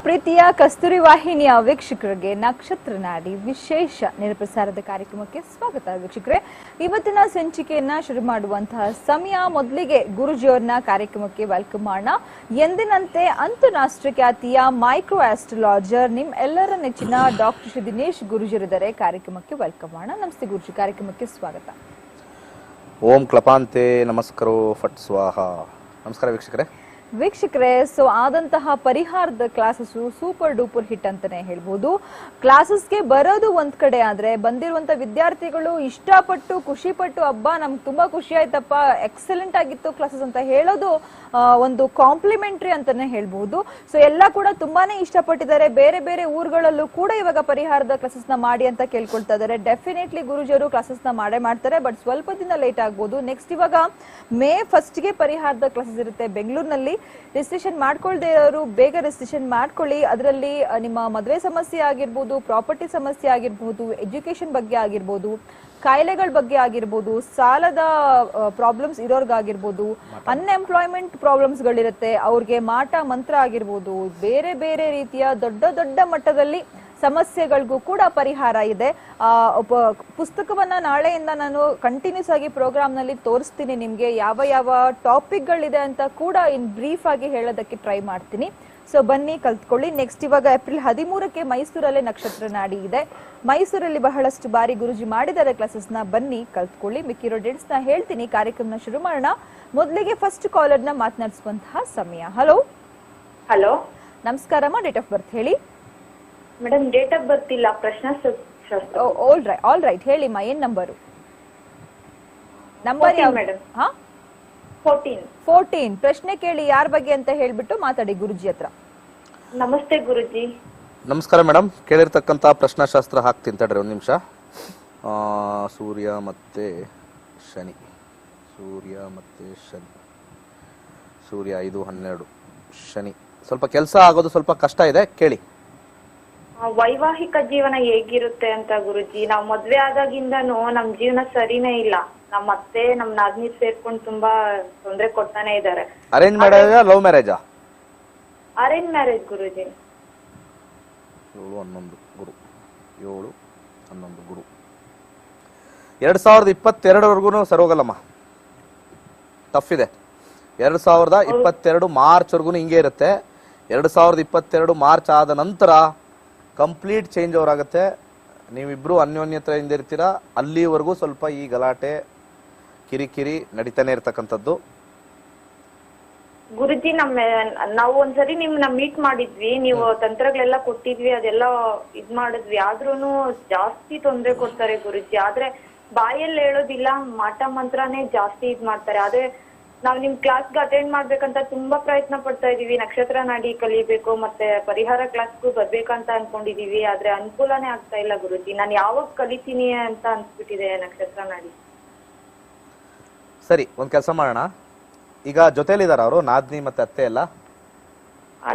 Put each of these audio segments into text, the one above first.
ಪ್ರೀತಿಯ ಕಸ್ತೂರಿ ವಾಹಿನಿಯ ವೀಕ್ಷಕರಿಗೆ ನಕ್ಷತ್ರ ನಾಡಿ ವಿಶೇಷ ನೇರಪ್ರಸಾರದ ಕಾರ್ಯಕ್ರಮಕ್ಕೆ ಸ್ವಾಗತ ವೀಕ್ಷಕರೇ. ಇವತ್ತಿನ ಸಂಚಿಕೆಯನ್ನ ಶುರು ಮಾಡುವಂತಹ ಸಮಯ. ಮೊದಲಿಗೆ ಗುರುಜಿಯವರನ್ನ ಕಾರ್ಯಕ್ರಮಕ್ಕೆ ವೆಲ್ಕಮ್ ಮಾಡೋಣ. ಎಂದಿನಂತೆ ಅಂತಾರಾಷ್ಟ್ರೀಯ ಖ್ಯಾತಿಯ ಮೈಕ್ರೋ ಆಸ್ಟ್ರಾಲಜರ್ ನಿಮ್ ಎಲ್ಲರ ನೆಚ್ಚಿನ ಡಾಕ್ಟರ್ ಶ್ರೀ ದಿನೇಶ್ ಗುರುಜಿಯವರಿದ್ದಾರೆ. ಕಾರ್ಯಕ್ರಮಕ್ಕೆ ವೆಲ್ಕಮ್ ಮಾಡೋಣ. ನಮಸ್ತೆ ಗುರುಜಿ, ಕಾರ್ಯಕ್ರಮಕ್ಕೆ ಸ್ವಾಗತ. ಓಂ ಕ್ಲಪಾಂತೆ ನಮಸ್ಕಾರೋ ಫಟ್ ಸ್ವಾಹ. ನಮಸ್ಕಾರ ವೀಕ್ಷಕರೇ. ಸೊ ಆದಂತಹ ಪರಿಹಾರದ ಕ್ಲಾಸಸ್ ಸೂಪರ್ ಡೂಪರ್ ಹಿಟ್ ಅಂತಾನೆ ಹೇಳ್ಬೋದು. ಕ್ಲಾಸಸ್ಗೆ ಬರೋದು ಒಂದ್ ಕಡೆ ಆದ್ರೆ ಬಂದಿರುವಂತ ವಿದ್ಯಾರ್ಥಿಗಳು ಇಷ್ಟಪಟ್ಟು ಖುಷಿಪಟ್ಟು ಹಬ್ಬ ನಮ್ಗೆ ತುಂಬಾ ಖುಷಿ ಆಯ್ತಪ್ಪ, ಎಕ್ಸಲೆಂಟ್ ಆಗಿತ್ತು ಕ್ಲಾಸಸ್ ಅಂತ ಹೇಳೋದು ಒಂದು ಕಾಂಪ್ಲಿಮೆಂಟ್ರಿ ಅಂತಾನೆ ಹೇಳ್ಬಹುದು. ಸೊ ಎಲ್ಲ ಕೂಡ ತುಂಬಾನೇ ಇಷ್ಟಪಟ್ಟಿದ್ದಾರೆ. ಬೇರೆ ಬೇರೆ ಊರುಗಳಲ್ಲೂ ಕೂಡ ಇವಾಗ ಪರಿಹಾರದ ಕ್ಲಾಸಸ್ ನ ಮಾಡಿ ಅಂತ ಕೇಳ್ಕೊಳ್ತಾ ಇದ್ದಾರೆ. ಡೆಫಿನೆಟ್ಲಿ ಗುರುಜಿಯವರು ಕ್ಲಾಸಸ್ ನ ಮಾಡೇ ಮಾಡ್ತಾರೆ, ಬಟ್ ಸ್ವಲ್ಪ ದಿನ ಲೇಟ್ ಆಗ್ಬೋದು. ನೆಕ್ಸ್ಟ್ ಇವಾಗ ಮೇ 1 ಗೆ ಪರಿಹಾರದ ಕ್ಲಾಸಸ್ ಇರುತ್ತೆ ಬೆಂಗಳೂರಿನಲ್ಲಿ. ರಿಜಿಸ್ಟ್ರೇಷನ್ ಮಾಡ್ಕೊಳ್ದೇ ಇರೋರು ಬೇಗ ರಿಜಿಸ್ಟ್ರೇಷನ್ ಮಾಡ್ಕೊಳ್ಳಿ. ಅದರಲ್ಲಿ ನಿಮ್ಮ ಮದುವೆ ಸಮಸ್ಯೆ ಆಗಿರ್ಬೋದು, ಪ್ರಾಪರ್ಟಿ ಸಮಸ್ಯೆ ಆಗಿರ್ಬೋದು, ಎಜುಕೇಶನ್ ಬಗ್ಗೆ ಆಗಿರ್ಬೋದು, ಕಾಯಿಲೆಗಳ ಬಗ್ಗೆ ಆಗಿರ್ಬೋದು, ಸಾಲದ ಪ್ರಾಬ್ಲಮ್ಸ್ ಇರೋರ್ಗಾಗಿರ್ಬೋದು, ಅನ್ಎಂಪ್ಲಾಯ್ಮೆಂಟ್ ಪ್ರಾಬ್ಲಮ್ಸ್ ಗಳಿರುತ್ತೆ ಅವ್ರಿಗೆ ಮಾಟ ಮಂತ್ರ ಆಗಿರ್ಬೋದು, ಬೇರೆ ಬೇರೆ ರೀತಿಯ ದೊಡ್ಡ ದೊಡ್ಡ ಮಟ್ಟದಲ್ಲಿ ಸಮಸ್ಯೆಗಳಿಗೂ ಕೂಡ ಪರಿಹಾರ ಇದೆ. ಪುಸ್ತಕವನ್ನ ನಾಳೆಯಿಂದ ನಾನು ಕಂಟಿನ್ಯೂಸ್ ಆಗಿ ಪ್ರೋಗ್ರಾಮ್ ನಲ್ಲಿ ತೋರಿಸ್ತೀನಿ. ನಿಮ್ಗೆ ಯಾವ ಯಾವ ಟಾಪಿಕ್ ಗಳಿದೆ ಅಂತ ಕೂಡ ಇನ್ ಬ್ರೀಫ್ ಆಗಿ ಹೇಳೋದಕ್ಕೆ ಟ್ರೈ ಮಾಡ್ತೀನಿ. ಸೊ ಬನ್ನಿ ಕಲ್ತ್ಕೊಳ್ಳಿ. ನೆಕ್ಸ್ಟ್ ಇವಾಗ ಏಪ್ರಿಲ್ 13ಕ್ಕೆ ಮೈಸೂರಲ್ಲೇ ನಕ್ಷತ್ರ ನಾಡಿ ಇದೆ. ಮೈಸೂರಲ್ಲಿ ಬಹಳಷ್ಟು ಬಾರಿ ಗುರುಜಿ ಮಾಡಿದ್ದಾರೆ ಕ್ಲಾಸಸ್ ನ. ಬನ್ನಿ ಕಲ್ತ್ಕೊಳ್ಳಿ. ಮಿಕ್ಕಿರೋ ಡೇಟ್ಸ್ ನ ಹೇಳ್ತೀನಿ. ಕಾರ್ಯಕ್ರಮ ಶುರು ಮಾಡೋಣ. ಮೊದಲಿಗೆ ಫಸ್ಟ್ ಕಾಲರ್ ನ ಮಾತನಾಡಿಸುವಂತಹ ಸಮಯ. ಹಲೋ ಹಲೋ, ನಮಸ್ಕಾರಮ್ಮ. ಡೇಟ್ ಆಫ್ ಬರ್ತ್ ಹೇಳಿ ಮೇಡಮ್. ಡೇಟ್ ಆಫ್ ಬರ್ತ್ ಇಲ್ಲ, ಪ್ರಶ್ನಾ ಆಲ್ ರೈಟ್. ಹೇಳಿಮ್ಮ, ಏನ್ ನಂಬರು? Number madam 14. ಪ್ರಶ್ನೆ ಕೇಳಿ, ಯಾರ ಬಗ್ಗೆ ಅಂತ ಹೇಳ್ಬಿಟ್ಟು ಮಾತಾಡಿ ಗುರುಜಿ ಹತ್ರ. ನಮಸ್ತೆ ಗುರುಜಿ. ನಮಸ್ಕಾರ ಮೇಡಮ್. ಕೇಳಿರ್ತಕ್ಕಂಥ ಪ್ರಶ್ನಾಶಾಸ್ತ್ರ ಹಾಕ್ತೀನಿ ತಡ್ರಿ ಒಂದು ನಿಮಿಷ. ಸೂರ್ಯ ಮತ್ತೆ ಶನಿ, ಸೂರ್ಯ 5-12 ಶನಿ. ಸ್ವಲ್ಪ ಕೆಲಸ ಆಗೋದು ಸ್ವಲ್ಪ ಕಷ್ಟ ಇದೆ, ಕೇಳಿ. ವೈವಾಹಿಕ ಜೀವನ ಹೇಗಿರುತ್ತೆ ಅಂತ ಗುರುಜಿ. ನಾವ್ ಮದ್ವೆ ಆದಾಗಿಂದನೂ ನಮ್ ಜೀವನ ಸರಿನೇ ಇಲ್ಲ. ನಮ್ಮ ಅತ್ತೆ ನಮ್ ನಾದ್ನಿ ಸೇರ್ಕೊಂಡು ತುಂಬಾ ತೊಂದ್ರೆ ಕೊಡ್ತಾನೆ ಇದಾರೆ. ಅರೇಂಜ್ ಮ್ಯಾರೇಜಾ ಲವ್ ಮ್ಯಾರೇಜಾ? ಅರೇಂಜ್ ಮ್ಯಾರೇಜ್ ಗುರುಜಿ. 7-11 ಗುರು 7-11 ಗುರು 2022 ಸರಿ ಹೋಗಲ್ಲಮ್ಮ, ಟಫ್ ಇದೆ. 2022 ಮಾರ್ಚ್ ವರ್ಗು ಹಿಂಗೆ ಇರುತ್ತೆ. 2022 ಮಾರ್ಚ್ ಆದ ನಂತರ ಕಂಪ್ಲೀಟ್ ಚೇಂಜ್ ಓವರ್ ಆಗುತ್ತೆ. ನೀವಿಬ್ರು ಅನ್ಯೋನ್ಯತೆಯಿಂದ ಇರ್ತೀರಾ. ಅಲ್ಲಿವರೆಗೂ ಸ್ವಲ್ಪ ಈ ಗಲಾಟೆ ಕಿರಿಕಿರಿ ನಡೀತಾನೆ ಇರ್ತಕ್ಕಂಥದ್ದು. ಗುರುಜಿ, ನಾವು ಒಂದ್ಸರಿ ನಿಮ್ನ ಮೀಟ್ ಮಾಡಿದ್ವಿ. ನೀವು ತಂತ್ರಗಳೆಲ್ಲ ಕೊಟ್ಟಿದ್ವಿ, ಅದೆಲ್ಲ ಇದ್ ಮಾಡಿದ್ವಿ. ಆದ್ರೂನು ಜಾಸ್ತಿ ತೊಂದ್ರೆ ಕೊಡ್ತಾರೆ ಗುರುಜಿ. ಆದ್ರೆ ಬಾಯಲ್ಲಿ ಹೇಳೋದಿಲ್ಲ, ಮಾಟ ಮಂತ್ರನೇ ಜಾಸ್ತಿ ಇದ್ ಮಾಡ್ತಾರೆ. ಆದ್ರೆ ನಾವ್ ನಿಮ್ ಕ್ಲಾಸ್ಗೆ ಅಟೆಂಡ್ ಮಾಡ್ಬೇಕಂತ ತುಂಬಾ ಪ್ರಯತ್ನ ಪಡ್ತಾ ಇದೀವಿ. ನಕ್ಷತ್ರ ನಾಡಿ ಕಲಿಬೇಕು, ಮತ್ತೆ ಪರಿಹಾರ ಕ್ಲಾಸ್ಗೂ ಬರ್ಬೇಕಂತ ಅನ್ಕೊಂಡಿದೀವಿ. ಆದ್ರೆ ಅನುಕೂಲನೇ ಆಗ್ತಾ ಇಲ್ಲ ಗುರುಜಿ. ನಾನ್ ಯಾವಾಗ ಕಲಿತೀನಿ ಅಂತ ಅನ್ಸ್ಬಿಟ್ಟಿದೆ ನಕ್ಷತ್ರ ನಾಡಿ. ಸರಿ, ಒಂದ್ ಕೆಲಸ ಮಾಡೋಣ. ಈಗ ಜೊತೆಲಿದಾರ ಅವರು, ನಾದ್ನಿ ಮತ್ತೆ ಅತ್ತೆ ಎಲ್ಲ?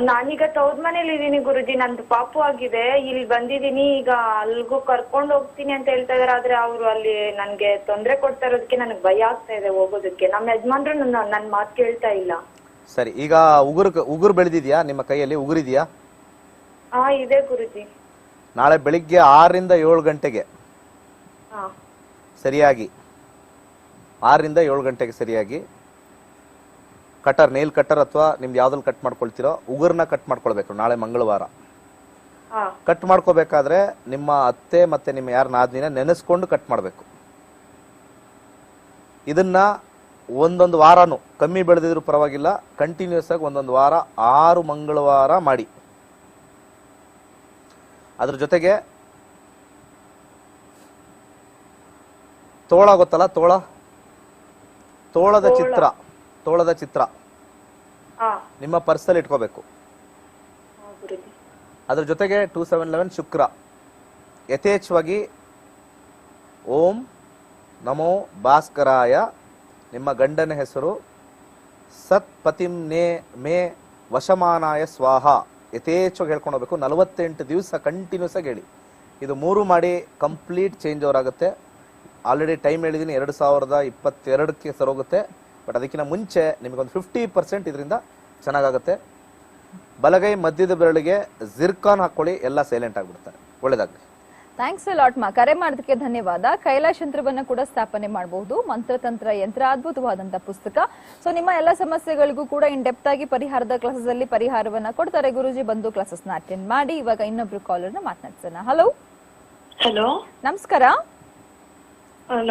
ನಾನೀಗ ತವ್ರ ಮನೇಲಿ ಇದೀನಿ ಗುರುಜಿ. ನಂದು ಪಾಪು ಆಗಿದೆ, ಇಲ್ಲಿ ಬಂದಿದೀನಿ. ಈಗ ಅಲ್ಗೂ ಕರ್ಕೊಂಡ್ ಹೋಗ್ತೀನಿ ಅಂತ ಹೇಳ್ತಾ ಇದಾರೆ. ಆದ್ರೆ ಅವ್ರು ಅಲ್ಲಿ ನನ್ಗೆ ತೊಂದ್ರೆ ಕೊಡ್ತಾ ಇರೋದಕ್ಕೆ ನನಗ್ ಭಯ ಆಗ್ತಾ ಇದೆ ಹೋಗೋದಕ್ಕೆ. ನಮ್ಮ ಯಜಮಾನ್ರು ನನ್ ಮಾತು ಕೇಳ್ತಾ ಇಲ್ಲ. ಸರಿ, ಈಗ ಉಗುರು ಬೆಳೆದಿದ್ಯಾ ನಿಮ್ಮ ಕೈಯಲ್ಲಿ? ಉಗುರಿದ್ಯಾ? ಇದೆ ಗುರುಜಿ. ನಾಳೆ ಬೆಳಿಗ್ಗೆ 6ರಿಂದ 7 ಗಂಟೆಗೆ ಸರಿಯಾಗಿ, 6ರಿಂದ 7 ಗಂಟೆಗೆ ಸರಿಯಾಗಿ ಕಟರ್, ನೇಲ್ ಕಟರ್ ಅಥವಾ ನಿಮ್ದು ಯಾವ್ದ್ರಲ್ಲಿ ಕಟ್ ಮಾಡ್ಕೊಳ್ತಿರೋ ಉಗುರ್ನ ಕಟ್ ಮಾಡ್ಕೊಳ್ಬೇಕು. ನಾಳೆ ಮಂಗಳವಾರ ಕಟ್ ಮಾಡ್ಕೋಬೇಕಾದ್ರೆ ನಿಮ್ಮ ಅತ್ತೆ ಮತ್ತೆ ನಿಮ್ಮ ಯಾರ ನಾದ್ನಿನ ನೆನೆಸ್ಕೊಂಡು ಕಟ್ ಮಾಡ್ಬೇಕು. ಇದನ್ನ ಒಂದೊಂದು ವಾರನು, ಕಮ್ಮಿ ಬೆಳೆದಿದ್ರು ಪರವಾಗಿಲ್ಲ, ಕಂಟಿನ್ಯೂಸ್ ಆಗಿ ಒಂದೊಂದು ವಾರ 6 ಮಂಗಳವಾರ ಮಾಡಿ. ಅದ್ರ ಜೊತೆಗೆ ತೋಳ ಗೊತ್ತಲ್ಲ, ತೋಳದ ಚಿತ್ರ ನಿಮ್ಮ ಪರ್ಸಲ್ಲಿ ಇಟ್ಕೋಬೇಕು. ಅದ್ರ ಜೊತೆಗೆ 2711 ಶುಕ್ರ ಯಥೇಚ್ಛವಾಗಿ ಓಂ ನಮೋ ಭಾಸ್ಕರಾಯ, ನಿಮ್ಮ ಗಂಡನ ಹೆಸರು ಸತ್ ಪತಿಂ ಮೇ ವಶಮಾನಾಯ ಸ್ವಾಹ ಯಥೇಚ್ಛವಾಗಿ ಹೇಳ್ಕೊಂಡು ಹೋಗ್ಬೇಕು. 48 ದಿವಸ ಕಂಟಿನ್ಯೂಸ್ ಆಗಿ ಹೇಳಿ. ಇದು 3 ಮಾಡಿ ಕಂಪ್ಲೀಟ್ ಚೇಂಜ್ ಓವರ್ ಆಗುತ್ತೆ. ಆಲ್ರೆಡಿ ಟೈಮ್ ಹೇಳಿದ್ದೀನಿ, 2022ಕ್ಕೆ ಸರೋಗುತ್ತೆ. ಬಟ್ ಅದಕ್ಕಿಂತ ಮುಂಚೆ ನಿಮಗೊಂದು 50% ಇದರಿಂದ ಚೆನ್ನಾಗಾಗುತ್ತೆ. ಬಲಗೈ ಮಧ್ಯದ ಬೆರಳಿಗೆ ಜಿರ್ಕಾನ್ ಹಾಕೊಳ್ಳಿ, ಎಲ್ಲ ಸೈಲೆಂಟ್ ಆಗ್ಬಿಡ್ತಾರೆ. ಒಳ್ಳೇದಾಗ್ಲಿ. ಥ್ಯಾಂಕ್ಸ್ ಲಾಟ್ ಮಾ, ಕರೆ ಮಾಡೋದಕ್ಕೆ ಧನ್ಯವಾದ. ಕೈಲಾಶ್ ಯಂತ್ರವನ್ನ ಕೂಡ ಸ್ಥಾಪನೆ ಮಾಡಬಹುದು. ಮಂತ್ರತಂತ್ರ ಯಂತ್ರ ಅದ್ಭುತವಾದಂತಹ ಪುಸ್ತಕ. ಸೊ ನಿಮ್ಮ ಎಲ್ಲ ಸಮಸ್ಯೆಗಳಿಗೂ ಕೂಡ ಇನ್ ಡೆಪ್ತ್ ಆಗಿ ಪರಿಹಾರದ ಕ್ಲಾಸಸ್ ಅಲ್ಲಿ ಪರಿಹಾರವನ್ನ ಕೊಡ್ತಾರೆ ಗುರುಜಿ. ಬಂದು ಕ್ಲಾಸಸ್ ನ ಅಟೆಂಡ್ ಮಾಡಿ. ಇವಾಗ ಇನ್ನೊಬ್ರು ಕಾಲರ್ ನ ಮಾತನಾಡ್ಸೋಣ. ಹಲೋ ಹಲೋ, ನಮಸ್ಕಾರ.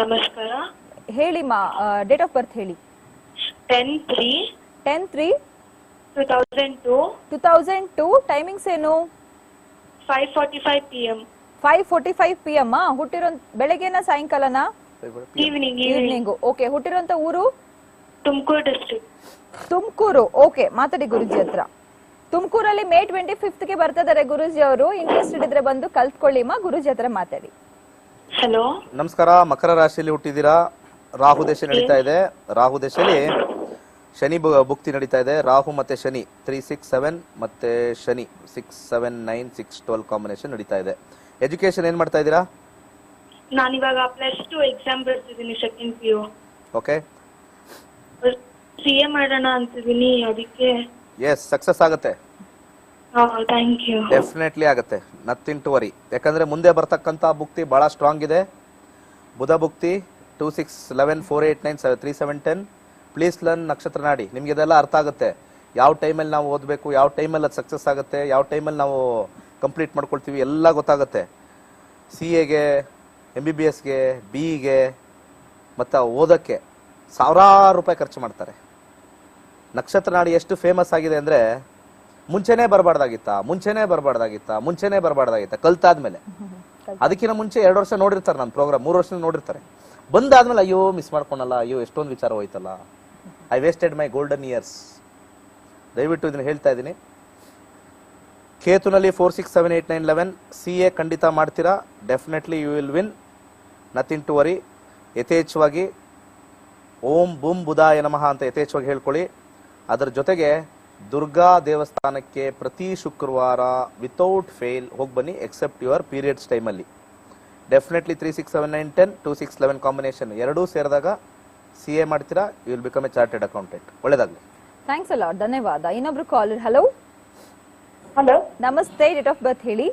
ನಮಸ್ಕಾರ. ಹೇಳಿ ಮಾ, ಡೇಟ್ ಆಫ್ ಬರ್ತ್ ಹೇಳಿ. 10/3/2002. 2002. ಟೈಮಿಂಗ್ಸ್ ಏನು? 5:45 PM. 5:45 PM. ಹುಟ್ಟಿರೋ ಬೆಳಗ್ಗೆನ ಸಾಯಂಕಾಲನ? ಈವ್ನಿಂಗ್. ಈವ್ನಿಂಗ್. ಓಕೆ. ಹುಟ್ಟಿರೋಂತ ಊರು? ತುಮಕೂರು ಡಿಸ್ಟ್ರಿಕ್ಟ್. ತುಮಕೂರು. ಓಕೆ, ಮಾತಾಡಿ ಗುರುಜಿ ಹತ್ರ. ತುಮಕೂರಲ್ಲಿ May 25ಗೆ ಬರ್ತಿದ್ದಾರೆ ಗುರುಜಿ ಅವರು. ಇಂಟ್ರೆಸ್ಟೆಡ್ ಇದ್ರೆ ಬಂದು ಕಲ್ತ್ಕೊಳ್ಳಿ ಮಾ, ಗುರುಜಿ ಹತ್ರ ಮಾತಾಡಿ. ಹಲೋ, ನಮಸ್ಕಾರ. ಮಕರ ರಾಶಿಯಲ್ಲಿ ಹುಟ್ಟಿದ್ದೀರಾ. ರಾಹು ದೇಶ ನಡೀತಾ ಇದೆ. ರಾಹು ದೇಶದಲ್ಲಿ ಶನಿ ಭುಕ್ತಿ ನಡೀತಾ ಇದೆ. ರಾಹು ಮತ್ತೆ ಶನಿ 3-6-7 ಮತ್ತೆ ಶನಿ 6-7-9-6-12 ಕಾಂಬಿನೇಷನ್ ನಡೀತಾ ಇದೆ. ಎಜುಕೇಶನ್ ಏನ್ ಮಾಡ್ತಾ ಇದ್ದೀರಾ? ನಾನಿವಾಗ +2 ಎಕ್ಸಾಮ್ ಬರ್ತಿದ್ದೀನಿ, ಸೆಕೆಂಡ್ PU. ಓಕೆ. CA ಮಾಡೋಣ ಅಂತಿದ್ದೀನಿ, ಅದಕ್ಕೆ. ಎಸ್, ಸಕ್ಸಸ್ ಆಗುತ್ತೆ. Thank you. ಡೆಫಿನೆಟ್ಲಿ ಆಗುತ್ತೆ, ನಥಿಂಗ್ ಟು ವರಿ. ಯಾಕಂದ್ರೆ ಮುಂದೆ ಬರ್ತಕ್ಕಂಥ ಭುಕ್ತಿ ಬಹಳ ಸ್ಟ್ರಾಂಗ್ ಇದೆ. ಬುಧ ಭುಕ್ತಿ 2-6-11-4-8-9-3-7-10. ಪ್ಲೀಸ್ ಲರ್ನ್ ನಕ್ಷತ್ರ ನಾಡಿ. ನಿಮ್ಗೆ ಇದೆಲ್ಲ ಅರ್ಥ ಆಗುತ್ತೆ. ಯಾವ ಟೈಮಲ್ಲಿ ನಾವು ಓದಬೇಕು, ಯಾವ ಟೈಮಲ್ಲಿ ಅದು ಸಕ್ಸಸ್ ಆಗುತ್ತೆ, ಯಾವ ಟೈಮಲ್ಲಿ ನಾವು ಕಂಪ್ಲೀಟ್ ಮಾಡ್ಕೊಳ್ತೀವಿ, ಎಲ್ಲ ಗೊತ್ತಾಗುತ್ತೆ. CAಗೆ, MBBSಗೆ, BEಗೆ ಮತ್ತು ಓದೋಕ್ಕೆ ಸಾವಿರಾರು ರೂಪಾಯಿ ಖರ್ಚು ಮಾಡ್ತಾರೆ. ನಕ್ಷತ್ರ ನಾಡಿ ಎಷ್ಟು ಫೇಮಸ್ ಆಗಿದೆ ಅಂದರೆ, ಮುಂಚೆನೇ ಬರಬಾರ್ದಾಗಿತ್ತ ಕಲ್ತಾದ್ಮೇಲೆ. ಅದಕ್ಕಿಂತ ಮುಂಚೆ 2 ವರ್ಷ ನೋಡಿರ್ತಾರೆ ನನ್ನ ಪ್ರೋಗ್ರಾಮ್, 3 ವರ್ಷ ನೋಡಿರ್ತಾರೆ. ಬಂದಾದ್ಮೇಲೆ ಅಯ್ಯೋ ಮಿಸ್ ಮಾಡ್ಕೊಳಲ್ಲ, ಅಯ್ಯೋ ಎಷ್ಟೊಂದು ವಿಚಾರ ಹೋಯ್ತಲ್ಲ, I wasted my golden years. ದಯವಿಟ್ಟು ಇದನ್ನ ಹೇಳ್ತಾ ಇದ್ದೀನಿ. ಕೇತುನಲ್ಲಿ 4-6-7-8-9-11 CA ಖಂಡಿತ ಮಾಡ್ತೀರಾ. Definitely you will win, nothing to worry. ಯಥೇಚ್ಛವಾಗಿ ಓಂ ಬುಂ ಬುಧಾಯ ನಮಃ ಅಂತ ಯಥೇಚ್ಛವಾಗಿ ಹೇಳ್ಕೊಳ್ಳಿ. ಅದರ ಜೊತೆಗೆ ದುರ್ಗಾ ದೇವಸ್ಥಾನಕ್ಕೆ ಪ್ರತಿ ಶುಕ್ರವಾರ ವಿತೌಟ್ ಫೇಲ್ ಹೋಗಿ ಬನ್ನಿ, ಎಕ್ಸೆಪ್ಟ್ ಯುವರ್ ಪೀರಿಯಡ್ಸ್ ಟೈಮಲ್ಲಿ. ಡೆಫಿನೆಟ್ಲಿ 3-6-7-9-10 2-6-11 ಕಾಂಬಿನೇಷನ್ ಎರಡೂ ಸೇರಿದಾಗ CA ಮಾಡ್ತೀರಾ, you will become a chartered accountant. ಒಳ್ಳೆದಾಗಲಿ. ಥ್ಯಾಂಕ್ಸ್ ಅಲಾಟ್, ಧನ್ಯವಾದ. ಇನ್ನೊಬ್ರು ಕಾಲರ್. ಹಲೋ ಹಲೋ, ನಮಸ್ತೆ. ಡೇಟ್ ಆಫ್ ಬರ್ತ್ ಹೇಳಿ.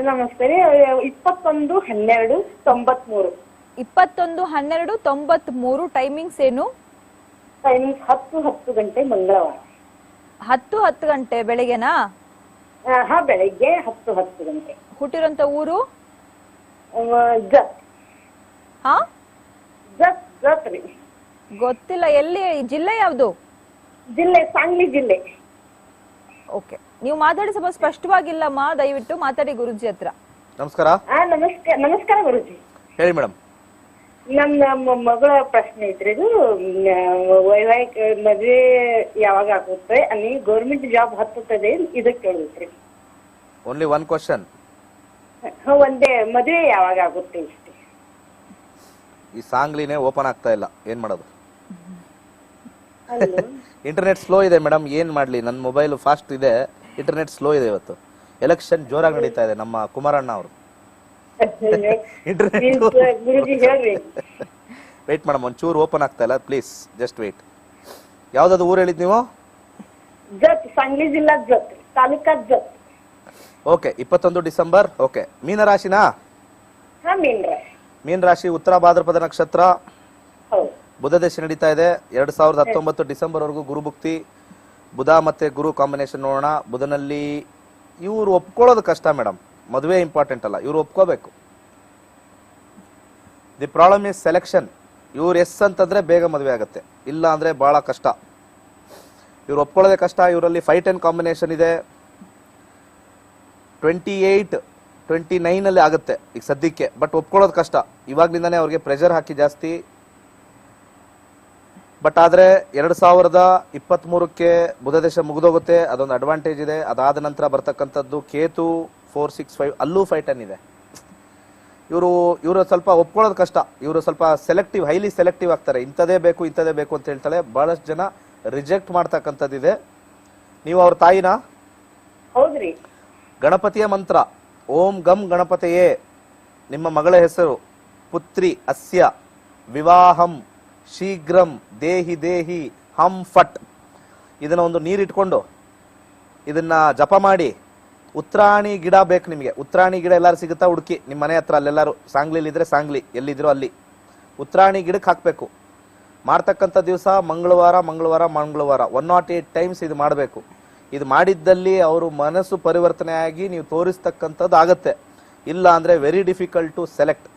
ನಮಸ್ತೆ ರೀ. 21/12/93. 21/12/93. ಟೈಮಿಂಗ್ಸ್ ಏನು? ಟೈಮಿಂಗ್ 10 ಗಂಟೆ ಮಂಗಳವಾರ. 10 ಗಂಟೆ ಬೆಳಗ್ಗೆನಾ? ಬೆಳಿಗ್ಗೆ 10 ಗಂಟೆ. ಹುಟ್ಟಿರೋಂತ ಊರು? ಜತ್ ಹಾ, ಜತ್ ರೀ. ಗೊತ್ತಿಲ್ಲ. ಎಲ್ಲಿ? ಜಿಲ್ಲೆ ಯಾವ್ದು? ಜಿಲ್ಲೆ ಸಾಂಗ್ಲಿ ಜಿಲ್ಲೆ. ಓಕೆ, ನೀವು ಮಾತಾಡಿ ಸ್ವಲ್ಪ ಸ್ಪಷ್ಟವಾಗಿಲ್ಲಮ್ಮ, ದಯವಿಟ್ಟು ಮಾತಾಡಿ ಗುರುಜಿ ಹತ್ರ. ನಮಸ್ಕಾರ. ನಮಸ್ಕಾರ ಗುರುಜಿ. ಹೇಳಿ ಮೇಡಮ್. ನಮ್ಮ ಮಗಳ ಪ್ರಶ್ನೆ ಐತ್ರಿ. ಇದು ವೈವಾಹಿಕ ಮದ್ವೆ ಯಾವಾಗ ಆಗುತ್ತೆ, ಅಲ್ಲಿ ಗೌರ್ಮೆಂಟ್ ಜಾಬ್ ಹತ್ತುತ್ತದೆ, ಇದಕ್ಕೆ ಕೇಳಿದ್ರಿ. Only one question. ಒಂದೇ ಮದ್ವೆ ಯಾವಾಗ ಆಗುತ್ತೆ ಇಷ್ಟೇ. ಈ ಸಾಂಗ್ಲಿನೇ ಓಪನ್ ಆಗ್ತಾ ಇಲ್ಲ, ಏನ್ ಮಾಡೋದು? ಇಂಟರ್ನೆಟ್ ಸ್ಲೋ ಇದೆ ಮೇಡಮ್, ಏನ್ ಮಾಡ್ಲಿ? ನನ್ನ ಮೊಬೈಲ್ ಫಾಸ್ಟ್ ಇದೆ, ಇಂಟರ್ನೆಟ್ ಸ್ಲೋ ಇದೆ. ಇವತ್ತು ಎಲೆಕ್ಷನ್ ಜೋರಾಗಿ ನಡೀತಾ ಇದೆ. ನಮ್ಮ ಕುಮಾರಣ್ಣ ಅವರು ವೇಟ್ ಮೇಡಮ್, ಒಂಚೂರು ಓಪನ್ ಆಗ್ತಾ ಇಲ್ಲ, ಪ್ಲೀಸ್ ಜಸ್ಟ್ ವೇಟ್. ಯಾವ್ದಾದ್ರು ಊರು ಹೇಳಿದ್ ನೀವು? ಜತ್, ಸಾಂಗ್ಲಿ ಜಿಲ್ಲಾ ಜತ್, ತಾಲೂಕಾ ಜತ್. Okay, 21 December. ಓಕೆ, ಮೀನರಾಶಿನಾ? ಮೀನ ರಾಶಿ, ಉತ್ತರ ಭಾದ್ರಪದ ನಕ್ಷತ್ರ. ಬುಧ ದೇಶ ನಡೀತಾ ಇದೆ. 2019 ಡಿಸೆಂಬರ್ ವರೆಗೂ ಗುರು ಭುಕ್ತಿ. ಬುಧ ಮತ್ತೆ ಗುರು ಕಾಂಬಿನೇಷನ್ ನೋಡೋಣ. ಬುಧನಲ್ಲಿ ಇವ್ರು ಒಪ್ಕೊಳ್ಳೋದು ಕಷ್ಟ ಮೇಡಮ್, ಮದುವೆ ಇಂಪಾರ್ಟೆಂಟ್ ಅಲ್ಲ, ಇವ್ರು ಒಪ್ಕೋಬೇಕು. The problem is selection. ಇವ್ರು ಎಸ್ ಅಂತಂದ್ರೆ ಬೇಗ ಮದುವೆ ಆಗುತ್ತೆ, ಇಲ್ಲ ಅಂದ್ರೆ ಬಹಳ ಕಷ್ಟ. ಇವ್ರು ಒಪ್ಕೊಳ್ಳೋದೇ ಕಷ್ಟ. ಇವರಲ್ಲಿ 5-10 ಕಾಂಬಿನೇಷನ್ ಇದೆ. 28-29 ಅಲ್ಲಿ ಆಗುತ್ತೆ ಈಗ ಸದ್ಯಕ್ಕೆ, ಬಟ್ ಒಪ್ಕೊಳ್ಳೋದು ಕಷ್ಟ. ಇವಾಗ್ಲಿಂದಾನೇ ಅವ್ರಿಗೆ ಪ್ರೆಷರ್ ಹಾಕಿ ಜಾಸ್ತಿ. ಬಟ್ ಆದ್ರೆ 2023ಕ್ಕೆ ಬುಧ ದೇಶ ಮುಗಿದೋಗುತ್ತೆ, ಅದೊಂದು ಅಡ್ವಾಂಟೇಜ್ ಇದೆ. ಅದಾದ ನಂತರ ಬರ್ತಕ್ಕಂಥದ್ದು ಕೇತು 4-6-5, ಅಲ್ಲೂ 5-10 ಇದೆ. ಇವರು ಸ್ವಲ್ಪ ಒಪ್ಕೊಳ್ಳೋದು ಕಷ್ಟ. ಇವರು ಸ್ವಲ್ಪ ಸೆಲೆಕ್ಟಿವ್, ಹೈಲಿ ಸೆಲೆಕ್ಟಿವ್ ಆಗ್ತಾರೆ. ಇಂಥದೇ ಬೇಕು ಅಂತ ಹೇಳ್ತಾಳೆ. ಬಹಳಷ್ಟು ಜನ ರಿಜೆಕ್ಟ್ ಮಾಡ್ತಕ್ಕಂಥದ್ದಿದೆ. ನೀವು ಅವ್ರ ತಾಯಿನ? ಹೌದ್ರಿ. ಗಣಪತಿಯ ಮಂತ್ರ ಓಂ ಗಂ ಗಣಪತಿಯೇ. ನಿಮ್ಮ ಮಗಳ ಹೆಸರು ಪುತ್ರಿ ಅಸ್ಯ ವಿವಾಹಂ ಶೀಘ್ರಂ ದೇಹಿ ದೇಹಿ ಹಂ ಫಟ್. ಇದನ್ನ ಒಂದು ನೀರಿಟ್ಕೊಂಡು ಇದನ್ನ ಜಪ ಮಾಡಿ. ಉತ್ರಾಣಿ ಗಿಡ ಬೇಕು ನಿಮಗೆ. ಉತ್ರಾಣಿ ಗಿಡ ಎಲ್ಲಾರು ಸಿಗುತ್ತಾ ಹುಡುಕಿ, ನಿಮ್ಮ ಮನೆ ಹತ್ರ ಅಲ್ಲೆಲ್ಲಾರು, ಸಾಂಗ್ಲಿಲಿ ಇದ್ರೆ ಸಾಂಗ್ಲಿ, ಎಲ್ಲಿದ್ರು ಅಲ್ಲಿ ಉತ್ರಾಣಿ ಗಿಡಕ್ಕೆ ಹಾಕಬೇಕು. ಮಾಡ್ತಕ್ಕಂಥ ದಿವಸ ಮಂಗಳವಾರ 108 ಟೈಮ್ಸ್ ಇದು ಮಾಡಬೇಕು. ಇದು ಮಾಡಿದ್ದಲ್ಲಿ ಅವರು ಮನಸ್ಸು ಪರಿವರ್ತನೆ ಆಗಿ ನೀವು ತೋರಿಸ್ತಕ್ಕಂಥದ್ದು ಆಗತ್ತೆ. ಇಲ್ಲ ಅಂದರೆ ವೆರಿ ಡಿಫಿಕಲ್ಟ್ ಟು ಸೆಲೆಕ್ಟ್.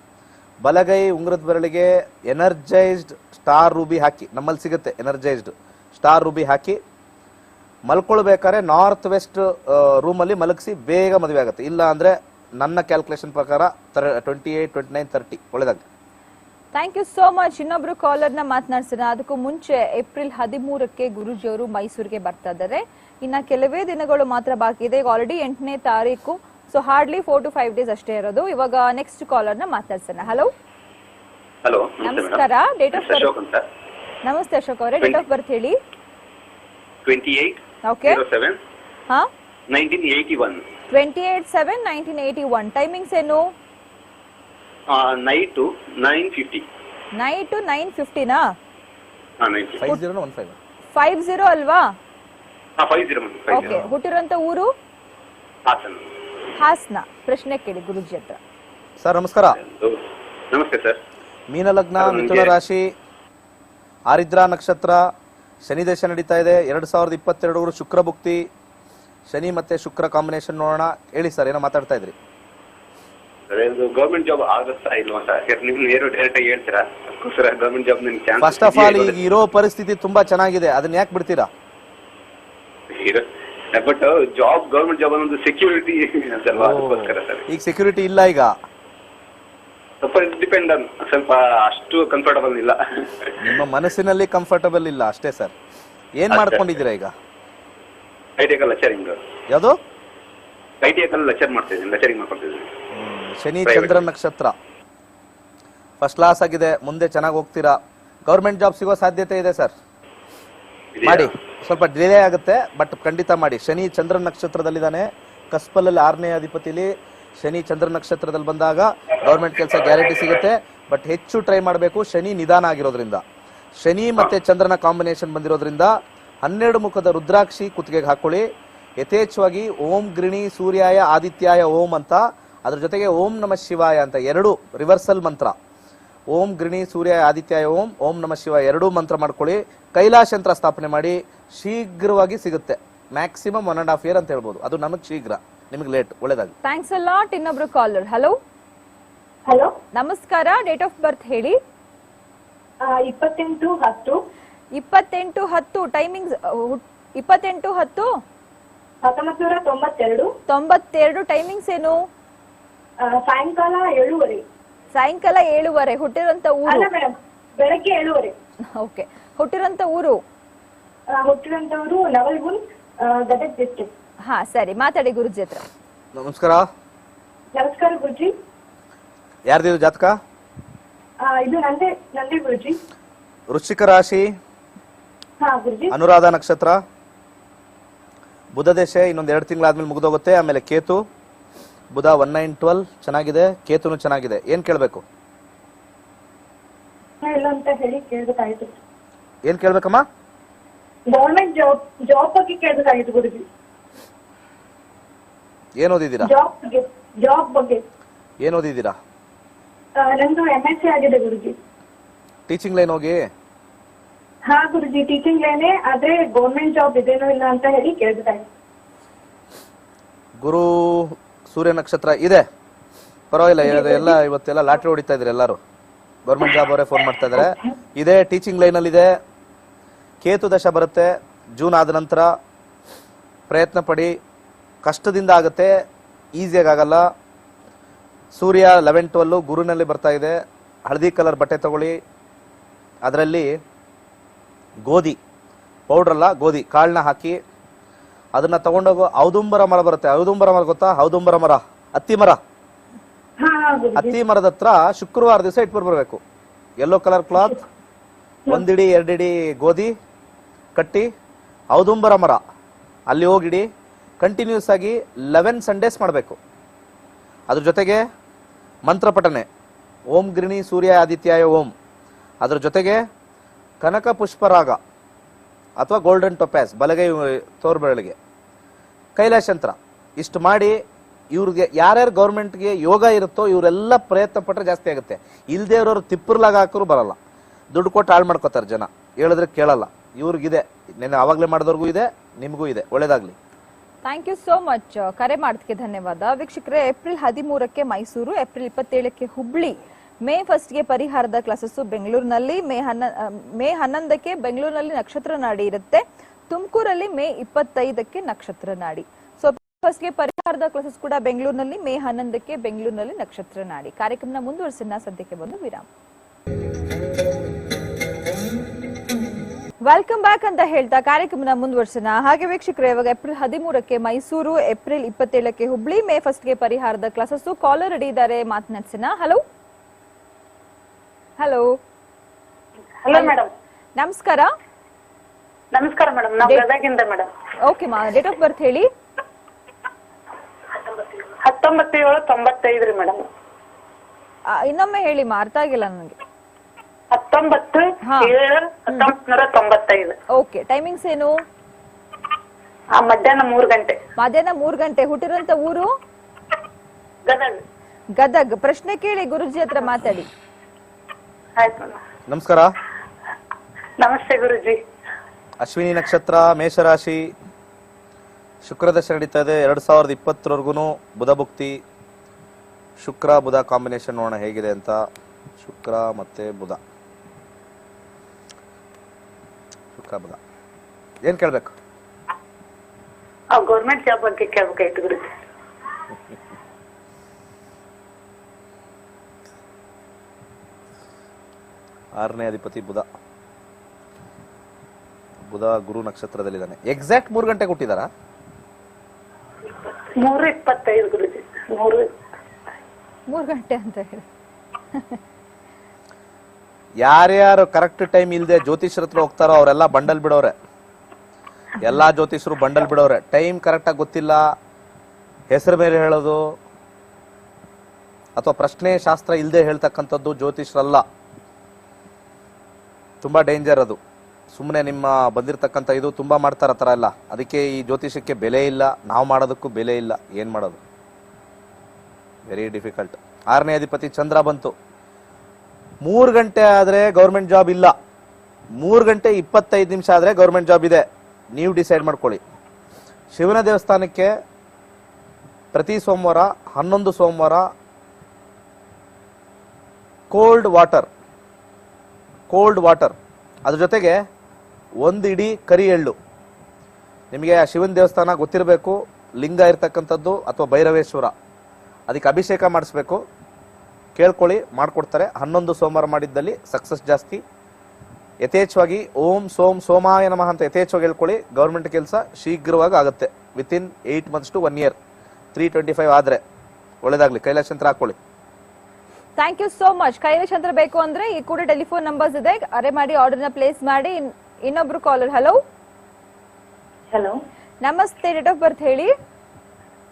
ಬಲಗೈ ಉಂಗುರದ ಬೆರಳಿಗೆ ಎನರ್ಜೈಸ್ಡ್ ಸ್ಟಾರ್ ರೂಬಿ ಹಾಕಿ, ನಮ್ಮಲ್ಲಿ ಸಿಗುತ್ತೆ ಎನರ್ಜೈಸ್ಡ್ ಸ್ಟಾರ್ ರೂಬಿ ಹಾಕಿ ಮಲ್ಕೊಳ್ಬೇಕಾದ್ರೆ ನಾರ್ತ್ ವೆಸ್ಟ್ ರೂಮಲ್ಲಿ ಮಲಗಿಸಿ, ಬೇಗ ಮದುವೆ ಆಗುತ್ತೆ. ಇಲ್ಲ ಅಂದರೆ ನನ್ನ ಕ್ಯಾಲ್ಕುಲೇಷನ್ ಪ್ರಕಾರ 28, 29, 30 ಒಳ್ಳೆದಾಗ. Thank you so much. ಇನ್ನೊಬ್ರು ಕಾಲರ್ನ ಮಾತನಾಡ್ಸೋಣ. ಅದಕ್ಕೂ ಮುಂಚೆ ಏಪ್ರಿಲ್ 13ಕ್ಕೆ ಗುರೂಜಿಯವರು ಮೈಸೂರಿಗೆ ಬರ್ತಾ ಇದ್ದಾರೆ. ಇನ್ನ ಕೆಲವೇ ದಿನಗಳು ಮಾತ್ರ ಬಾಕಿ ಇದೆ. ಈಗ ಆಲ್ರೆಡಿ 8ನೇ ತಾರೀಕು. ಸೊ ಹಾರ್ಡ್ಲಿ 4 to 5 ಡೇಸ್ ಅಷ್ಟೇ ಇರೋದು. ಇವಾಗ ನೆಕ್ಸ್ಟ್ ಕಾಲರ್ನ ಮಾತಾಡ್ಸೋಣ. ಹಲೋ ಹಲೋ, ನಮಸ್ಕಾರ. ಡೇಟ್ ಆಫ್ ಬರ್ತ್. ನಮಸ್ತೆ ಅಶೋಕ್ ಅವರೇ, ಡೇಟ್ ಆಫ್ ಬರ್ತ್ ಹೇಳಿ. 28 ಓಕೆ 07 ಹಾ 1981 28/7/1981. ಟೈಮಿಂಗ್ಸ್ ಏನು? ನೈಟ್ 9:50. ನೈಟ್ 9:50ನಾ? 9:50. 5015 50 ಅಲ್ವಾ? 50. ಓಕೆ. ಹುಟ್ಟಿರೋಂಥ ಊರು ಹಾಸನ. ಹಾಸನ. ಪ್ರಶ್ನೆ ಕೇಳಿ ಗುರುಜಿ ಹತ್ರ. ಸರ್ ನಮಸ್ಕಾರ. ನಮಸ್ತೆ ಸರ್. ಮೀನ ಲಗ್ನ, ಮಿಥುನ ರಾಶಿ, ಆರಿದ್ರಾ ನಕ್ಷತ್ರ, ಶನಿ ದಶ ನಡೀತಾ ಇದೆ. 2022 ಶುಕ್ರ ಭುಕ್ತಿ, ಶನಿ ಮತ್ತೆ ಶುಕ್ರ ಕಾಂಬಿನೇಷನ್ ನೋಡೋಣ. ಹೇಳಿ ಸರ್, ಏನೋ ಮಾತಾಡ್ತಾ ಇದ್ರಿ. ಗವರ್ಮೆಂಟ್ ಜಾಬ್ ಆಗುತ್ತಾ ಇಲ್ವಾ ಸರ್? ನೀವು ನೇರು ಡೈರೆಕ್ಟ್ ಆಗಿ ಹೇಳ್ತೀರಾ? ಅದಕ್ಕೋಸ್ಕರ ಗವರ್ಮೆಂಟ್ ಜಾಬ್ ನಿಮ್ಗೆ ಚಾನ್ಸ್. ಫಸ್ಟ್ ಆಫ್ ಆಲ್, ಈಗ ಇರೋ ಪರಿಸ್ಥಿತಿ ತುಂಬಾ ಚೆನ್ನಾಗಿದೆ, ಅದನ್ನ ಯಾಕೆ ಬಿಡ್ತೀರಾ? ಬಟ್ ಜಾಬ್, ಗವರ್ಮೆಂಟ್ ಜಾಬ್ ಅನ್ನೋದು ಸೆಕ್ಯೂರಿಟಿ ಅಲ್ವಾ, ಅದಕ್ಕೋಸ್ಕರ ಸರ್. ಈಗ ಸೆಕ್ಯೂರಿಟಿ ಇಲ್ಲ. ಈಗ ಸ್ವಲ್ಪ ಡಿಪೆಂಡ್ ಆನ್, ಸ್ವಲ್ಪ ಅಷ್ಟು ಕಂಫರ್ಟಬಲ್ ಇಲ್ಲ. ನಿಮ್ಮ ಮನಸ್ಸಿನಲ್ಲಿ ಕಂಫರ್ಟಬಲ್ ಇಲ್ಲ ಅಷ್ಟೇ ಸರ್. ಏನ್ ಮಾಡ್ಕೊಂಡಿದ್ದೀರಾ ಈಗ? ಐಟಿಎಕಲ್ ಲೆಕ್ಚರಿಂಗ್. ಯಾವುದು? ಐಟಿಎಕಲ್ ಲೆಕ್ಚರಿಂಗ್ ಮಾಡ್ಕೊಳ್ತಿದ್ದೀನಿ. ಶನಿ ಚಂದ್ರ ನಕ್ಷತ್ರ ಫಸ್ಟ್ ಕ್ಲಾಸ್ ಆಗಿದೆ. ಮುಂದೆ ಚೆನ್ನಾಗಿ ಹೋಗ್ತೀರಾ. ಗೌರ್ಮೆಂಟ್ ಜಾಬ್ ಸಿಗೋ ಸಾಧ್ಯತೆ ಇದೆ ಸರ್. ಮಾಡಿ. ಸ್ವಲ್ಪ ಡಿಲೇ ಆಗುತ್ತೆ, ಬಟ್ ಖಂಡಿತ ಮಾಡಿ. ಶನಿ ಚಂದ್ರ ನಕ್ಷತ್ರದಲ್ಲಿದ್ದಾನೆ. ಕಸ್ಪಲಲ್ಲಿ 6ನೇ ಅಧಿಪತಿಲಿ ಶನಿ ಚಂದ್ರ ನಕ್ಷತ್ರದಲ್ಲಿ ಬಂದಾಗ ಗೌರ್ಮೆಂಟ್ ಕೆಲಸ ಗ್ಯಾರಂಟಿ ಸಿಗುತ್ತೆ. ಬಟ್ ಹೆಚ್ಚು ಟ್ರೈ ಮಾಡಬೇಕು. ಶನಿ ನಿಧಾನ ಆಗಿರೋದ್ರಿಂದ, ಶನಿ ಮತ್ತೆ ಚಂದ್ರನ ಕಾಂಬಿನೇಷನ್ ಬಂದಿರೋದ್ರಿಂದ 12 ಮುಖದ ರುದ್ರಾಕ್ಷಿ ಕುತ್ತಿಗೆಗೆ ಹಾಕೊಳ್ಳಿ. ಯಥೇಚ್ಛವಾಗಿ ಓಂ ಗೃಣಿ ಸೂರ್ಯಾಯ ಆದಿತ್ಯಾಯ ಓಂ ಅಂತ, ಅದ್ರ ಜೊತೆಗೆ ಓಂ ನಮಃ ಶಿವಾಯ ಅಂತ 2 ರಿವರ್ಸಲ್ ಮಂತ್ರ. ಓಂ ಗೃಣಿ ಸೂರ್ಯಾಯ ಆದಿತ್ಯಾಯ ಓಂ, ಓಂ ನಮಃ ಶಿವಾಯ 2 ಮಂತ್ರ ಮಾಡ್ಕೊಳ್ಳಿ. ಕೈಲಾಶ ಯಂತ್ರ ಸ್ಥಾಪನೆ ಮಾಡಿ. ಶೀಘ್ರವಾಗಿ ಸಿಗುತ್ತೆ. ಮ್ಯಾಕ್ಸಿಮಮ್ 1.5 year ಅಂತ ಹೇಳ್ಬೋದು. ಅದು ನಮಗೆ ಶೀಘ್ರ, ನಿಮಗೆ ಲೇಟ್. ಒಳ್ಳೇದಾಗಿ. Thanks a lot. ಇನ್ನೊಬ್ರು ಕಾಲರ್. ಹಲೋ ಹಲೋ, ನಮಸ್ಕಾರ. ಡೇಟ್ ಆಫ್ ಬರ್ತ್ ಹೇಳಿ. 28/10 28/10. ಟೈಮಿಂಗ್ಸ್ 28/10 1992. 92. ಟೈಮಿಂಗ್ಸ್ ಏನು? ಸಾಯಂಕಾಲ 7:30. ಸಾಯಂಕಾಲ 7:30. ಹುಟ್ಟಿರೋಂಥ ಊರು? ಅಲ್ಲ ಮೇಡಮ್, ಬೆಳಗ್ಗೆ 7:30. ಓಕೆ. ಹುಟ್ಟಿರೋಂಥ ಊರು? ಹುಟ್ಟಿದಂತವರು ನವಲ್ಗುಂದ್, ಗದಗ ಡಿಸ್ಟ್ರಿಕ್ಟ್. ಹಾ ಸರಿ, ಮಾತಾಡಿ ಗುರುಜಿ ಹತ್ರ. ನಮಸ್ಕಾರ. ನಮಸ್ಕಾರ ಗುರುಜಿ. ಯಾರ್ದಿದು ಜಾತಕ? ಇದು ನಂದೇ ಗುರುಜಿ. ವೃಶ್ಚಿಕ ರಾಶಿ, ಹಾ ಗುರುಜಿ. ಅನುರಾಧ ನಕ್ಷತ್ರ, ಬುಧ ದಶೆ ಇನ್ನೊಂದು 2 ತಿಂಗಳಾದ್ಮೇಲೆ ಮುಗಿದೋಗುತ್ತೆ. ಆಮೇಲೆ ಕೇತು, ಬುಧ 1912 ಚೆನ್ನಾಗಿದೆ, ಕೇತುನು ಚೆನ್ನಾಗಿದೆ. ಏನ್ ಕೇಳ್ಬೇಕು? ಇಲ್ಲ ಅಂತ ಹೇಳಿ ಕೇಳ್ಬೇಕಾಯ್ತು. ಏನ್ ಕೇಳ್ಬೇಕಮ್ಮ? ಗವರ್ಮೆಂಟ್ ಜಾಬ್ ಬಗ್ಗೆ ಕೇಳ್ಬೇಕಾಗಿತ್ತು ಗುರುಜಿ. ಏನ್ ಓದಿದ್ದೀರಾ? ಜಾಬ್ ಬಗ್ಗೆ. ಏನ್ ಓದಿದ್ದೀರಾ? ನಂದು MSc ಆಗಿದೆ ಗುರುಜಿ. ಟೀಚಿಂಗ್ ಲೈನ್ ಹೋಗಿ. ಹಾ ಗುರುಜಿ, ಟೀಚಿಂಗ್ ಲೈನೇ, ಆದ್ರೆ ಗವರ್ಮೆಂಟ್ ಜಾಬ್ ಇದೇನೋ ಇಲ್ಲ ಅಂತ ಹೇಳಿ ಕೇಳ್ಬೇಕಾಗಿತ್ತು. ಗುರು ಸೂರ್ಯ ನಕ್ಷತ್ರ ಇದೆ, ಪರವಾಗಿಲ್ಲ. ಎಲ್ಲ ಇವತ್ತೆಲ್ಲ ಲಾಟ್ರಿ ಹೊಡಿತಾ ಇದ್ರಿ ಎಲ್ಲರೂ. ಗೌರ್ಮೆಂಟ್ ಜಾಬ್ ಅವರೇ ಫೋನ್ ಮಾಡ್ತಾ ಇದಾರೆ. ಇದೇ ಟೀಚಿಂಗ್ ಲೈನ್ ಅಲ್ಲಿ ಇದೆ. ಕೇತು ದಶ ಬರುತ್ತೆ ಜೂನ್ ಆದ ನಂತರ. ಪ್ರಯತ್ನ ಪಡಿ, ಕಷ್ಟದಿಂದ ಆಗುತ್ತೆ, ಈಸಿಯಾಗಿ ಆಗಲ್ಲ. ಸೂರ್ಯ 11-12 ಗುರುನಲ್ಲಿ ಬರ್ತಾ ಇದೆ. ಹಳದಿ ಕಲರ್ ಬಟ್ಟೆ ತಗೊಳ್ಳಿ. ಅದರಲ್ಲಿ ಗೋಧಿ ಪೌಡ್ರ್ ಅಲ್ಲ, ಗೋಧಿ ಕಾಳನ್ನ ಹಾಕಿ ಅದನ್ನ ತಗೊಂಡೋಗು. ಔದುಂಬರ ಮರ ಬರುತ್ತೆ. ಔದುಂಬರ ಮರ ಗೊತ್ತಾ? ಔದುಂಬರ ಮರ, ಹತ್ತಿ ಮರ. ಹತ್ತಿ ಮರದ ಹತ್ರ ಶುಕ್ರವಾರ ದಿವಸ ಇಟ್ಬಿಟ್ಟು ಬರಬೇಕು. ಯೆಲ್ಲೋ ಕಲರ್ ಕ್ಲಾತ್, 1 ಇಡಿ 2 ಇಡಿ ಗೋಧಿ ಕಟ್ಟಿ ಔದುಂಬರ ಮರ ಅಲ್ಲಿ ಹೋಗಿಡಿ. ಕಂಟಿನ್ಯೂಸ್ ಆಗಿ 11 ಸಂಡೇಸ್ ಮಾಡಬೇಕು. ಅದ್ರ ಜೊತೆಗೆ ಮಂತ್ರ ಪಠನೆ, ಓಂ ಗೃಣಿ ಸೂರ್ಯ ಆದಿತ್ಯಾಯ ಓಂ. ಅದ್ರ ಜೊತೆಗೆ ಕನಕ ಪುಷ್ಪರಾಗ ಅಥವಾ ಗೋಲ್ಡನ್ ಟೊಪ್ಯಾಸ್ ಬಲಗೈ ತೋರ್ಬೆರಳಿಗೆ ಕೈಲಾಶಂತ್ರ ಇಷ್ಟು ಮಾಡಿ ಇವ್ರಿಗೆ ಯಾರ್ಯಾರು ಗೌರ್ಮೆಂಟ್ಗೆ ಯೋಗ ಇರುತ್ತೋ ಇವರೆಲ್ಲ ಪ್ರಯತ್ನ ಪಟ್ಟರೆ ಜಾಸ್ತಿ ಆಗುತ್ತೆ. ಇಲ್ಲದೆ ಇರೋರು ತಿಪ್ಪರ್ಲಾಗ ಹಾಕೋರು ಬರಲ್ಲ, ದುಡ್ಡು ಕೊಟ್ಟು ಹಾಳು ಮಾಡ್ಕೋತಾರೆ ಜನ, ಹೇಳಿದ್ರೆ ಕೇಳಲ್ಲ. ಇವ್ರಿಗಿದೆ, ನೆನ್ನೆ ಆವಾಗಲೇ ಮಾಡಿದವ್ರಿಗೂ ಇದೆ, ನಿಮಗೂ ಇದೆ. ಒಳ್ಳೇದಾಗ್ಲಿ. Thank you so much. ಕರೆ ಮಾಡೋದಕ್ಕೆ ಧನ್ಯವಾದ. ವೀಕ್ಷಕರೇ, ಏಪ್ರಿಲ್ 13ಕ್ಕೆ ಮೈಸೂರು, ಏಪ್ರಿಲ್ 27ಕ್ಕೆ ಹುಬ್ಳಿ, ಮೇ 1ಗೆ ಪರಿಹಾರದ ಕ್ಲಾಸಸ್ ಬೆಂಗಳೂರಿನಲ್ಲಿ, ಮೇ 11ಕ್ಕೆ ಬೆಂಗಳೂರಿನಲ್ಲಿ ನಕ್ಷತ್ರ ನಾಡಿ ಇರುತ್ತೆ. ತುಮಕೂರಲ್ಲಿ ಮೇ 25ಕ್ಕೆ ನಕ್ಷತ್ರ ನಾಡಿ. ಸೊ ಫಸ್ಟ್ಗೆ ಪರಿಹಾರದ ಕ್ಲಾಸಸ್ ಕೂಡ ಬೆಂಗಳೂರಿನಲ್ಲಿ, ಮೇ 11ಕ್ಕೆ ಬೆಂಗಳೂರಿನಲ್ಲಿ ನಕ್ಷತ್ರ ನಾಡಿ. ಕಾರ್ಯಕ್ರಮನ ಮುಂದುವರಿಸೋಣ, ಸದ್ಯಕ್ಕೆ ಬಂದು ವಿರಾಮ. ವೆಲ್ಕಮ್ ಬ್ಯಾಕ್ ಅಂತ ಹೇಳ್ತಾ ಕಾರ್ಯಕ್ರಮನ ಮುಂದುವರ್ಸೋಣ. ಹಾಗೆ ವೀಕ್ಷಕರೇ, ಇವಾಗ ಏಪ್ರಿಲ್ 13ಕ್ಕೆ ಮೈಸೂರು, ಏಪ್ರಿಲ್ 27ಕ್ಕೆ ಹುಬ್ಳಿ, ಮೇ 1ಗೆ ಪರಿಹಾರದ ಕ್ಲಾಸಸ್. ಕಾಲರ್ ರೆಡಿ ಇದ್ದಾರೆ, ಮಾತನಾಡ್ಸೋಣ. Hello hello hello madam. ನಮಸ್ಕಾರ. ನಮಸ್ಕಾರ ಮೇಡಮ್, ನಾವು ಗದಗಿಂದ ಮೇಡಮ್. ಓಕೆ ಮಾ, ಡೇಟ್ ಆಫ್ ಬರ್ತ್ ಹೇಳಿ. 19/7/95 ರೀ ಮೇಡಮ್. ಇನ್ನೊಮ್ಮೆ ಹೇಳಿ ಮಾ, ಅರ್ಥ ಆಗಿಲ್ಲ ನನಗೆ. 19/7/1995. ಓಕೆ, ಟೈಮಿಂಗ್ಸ್ ಏನು? ಮಧ್ಯಾಹ್ನ 3 ಗಂಟೆ. ಮಧ್ಯಾಹ್ನ 3 ಗಂಟೆ. ಹುಟ್ಟಿರೋಂತ ಊರು? ಗದಗ್. ಗದಗ್. ಪ್ರಶ್ನೆ ಕೇಳಿ, ಗುರುಜಿ ಹತ್ರ ಮಾತಾಡಿ. ಆಯ್ತು ಮೇಡಮ್. ನಮಸ್ಕಾರ. ನಮಸ್ತೆ ಗುರುಜಿ. ಅಶ್ವಿನಿ ನಕ್ಷತ್ರ, ಮೇಷರಾಶಿ, ಶುಕ್ರದಶ ನಡೀತಾ ಇದೆ 2020ರವರೆಗೂ. ಬುಧ ಭುಕ್ತಿ, ಶುಕ್ರ ಬುಧ ಕಾಂಬಿನೇಷನ್ ನೋಡೋಣ ಹೇಗಿದೆ ಅಂತ. ಶುಕ್ರ ಮತ್ತೆ ಬುಧ, ಶುಕ್ರ ಬುಧ ಏನ್ ಕೇಳ್ಬೇಕು? ಗೌರ್ಮೆಂಟ್ ಜಾಬ್ ಬಗ್ಗೆ ಕೇಳ್ಬೇಕಾಯ್ತು ಗುರುಜಿ. ಆರನೇ ಅಧಿಪತಿ ಬುಧ. ಬುಧ ಗುರು ನಕ್ಷತ್ರದಲ್ಲಿದ್ದಾನೆ. ಎಕ್ಸಾಕ್ಟ್ 3 ಗಂಟೆ ಕೊಟ್ಟಿದಾರ? 3:25 ಗುರುಜಿ. 3 ಗಂಟೆ ಅಂತ ಹೇಳಿ. ಯಾರ್ಯಾರು ಕರೆಕ್ಟ್ ಟೈಮ್ ಇಲ್ಲದೆ ಜ್ಯೋತಿಷ್ಯರ ಹತ್ರ ಹೋಗ್ತಾರೋ ಅವರೆಲ್ಲ ಬಂಡಲ್ ಬಿಡೋರೆ. ಎಲ್ಲಾ ಜ್ಯೋತಿಷರು ಬಂಡಲ್ ಬಿಡೋರೆ. ಟೈಮ್ ಕರೆಕ್ಟ್ ಆಗಿ ಗೊತ್ತಿಲ್ಲ, ಹೆಸರು ಬೇರೆ ಹೇಳೋದು, ಅಥವಾ ಪ್ರಶ್ನೆ ಶಾಸ್ತ್ರ ಇಲ್ಲದೆ ಹೇಳ್ತಕ್ಕಂಥದ್ದು ಜ್ಯೋತಿಷ್ಯರಲ್ಲ. ತುಂಬಾ ಡೇಂಜರ್ ಅದು. ಸುಮ್ಮನೆ ನಿಮ್ಮ ಬಂದಿರತಕ್ಕಂಥ ಇದು ತುಂಬಾ ಮಾಡ್ತಾರ ಆ ಥರ ಎಲ್ಲ. ಅದಕ್ಕೆ ಈ ಜ್ಯೋತಿಷಕ್ಕೆ ಬೆಲೆ ಇಲ್ಲ, ನಾವು ಮಾಡೋದಕ್ಕೂ ಬೆಲೆ ಇಲ್ಲ. ಏನ್ ಮಾಡೋದು? Very difficult. ಆರನೇ ಅಧಿಪತಿ ಚಂದ್ರ ಬಂತು. 3 ಗಂಟೆ ಆದ್ರೆ ಗೌರ್ಮೆಂಟ್ ಜಾಬ್ ಇಲ್ಲ, 3 ಗಂಟೆ 25 ನಿಮಿಷ ಆದ್ರೆ ಗೌರ್ಮೆಂಟ್ ಜಾಬ್ ಇದೆ. ನೀವು ಡಿಸೈಡ್ ಮಾಡ್ಕೊಳ್ಳಿ. ಶಿವನ ದೇವಸ್ಥಾನಕ್ಕೆ ಪ್ರತಿ ಸೋಮವಾರ 11 ಸೋಮವಾರ ಕೋಲ್ಡ್ ವಾಟರ್ ಅದ್ರ ಜೊತೆಗೆ 1 ಇಡೀ ಕರಿ ಎಳ್ಳು. ನಿಮಗೆ ಆ ಶಿವನ ದೇವಸ್ಥಾನ ಗೊತ್ತಿರಬೇಕು, ಲಿಂಗ ಇರ್ತಕ್ಕಂಥದ್ದು ಅಥವಾ ಭೈರವೇಶ್ವರ, ಅದಕ್ಕೆ ಅಭಿಷೇಕ ಮಾಡಿಸ್ಬೇಕು. ಕೇಳ್ಕೊಳ್ಳಿ, ಮಾಡಿಕೊಡ್ತಾರೆ. 11 ಸೋಮವಾರ ಮಾಡಿದ್ದಲ್ಲಿ ಸಕ್ಸಸ್ ಜಾಸ್ತಿ. ಯಥೇಚ್ಛವಾಗಿ ಓಂ ಸೋಮ್ ಸೋಮಾಯ ನಮಃ ಅಂತ ಯಥೇಚ್ಛವಾಗಿ ಹೇಳ್ಕೊಳ್ಳಿ. ಗೌರ್ಮೆಂಟ್ ಕೆಲಸ ಶೀಘ್ರವಾಗಿ ಆಗುತ್ತೆ. Within 8 months to 1 year. 325 ಆದ್ರೆ ಒಳ್ಳೇದಾಗ್ಲಿ. ಕೈಲಾಶಂತ್ರ ಹಾಕೊಳ್ಳಿ. Thank you so much. ಕೈಲಾಶಂತ್ರ ಬೇಕು ಅಂದ್ರೆ ಈ ಕೂಡ ಟೆಲಿಫೋನ್ ನಂಬರ್ಸ್ ಇದೆ, ಅರೆ ಮಾಡಿ ಆರ್ಡರ್ನ ಪ್ಲೇಸ್ ಮಾಡಿ. ಇನ್ನೊಬ್ರು ಕಾಲರ್. ಹಲೋ ಹಲೋ ನಮಸ್ತೆ. ಡೇಟ್ ಆಫ್ ಬರ್ತ್ ಹೇಳಿ.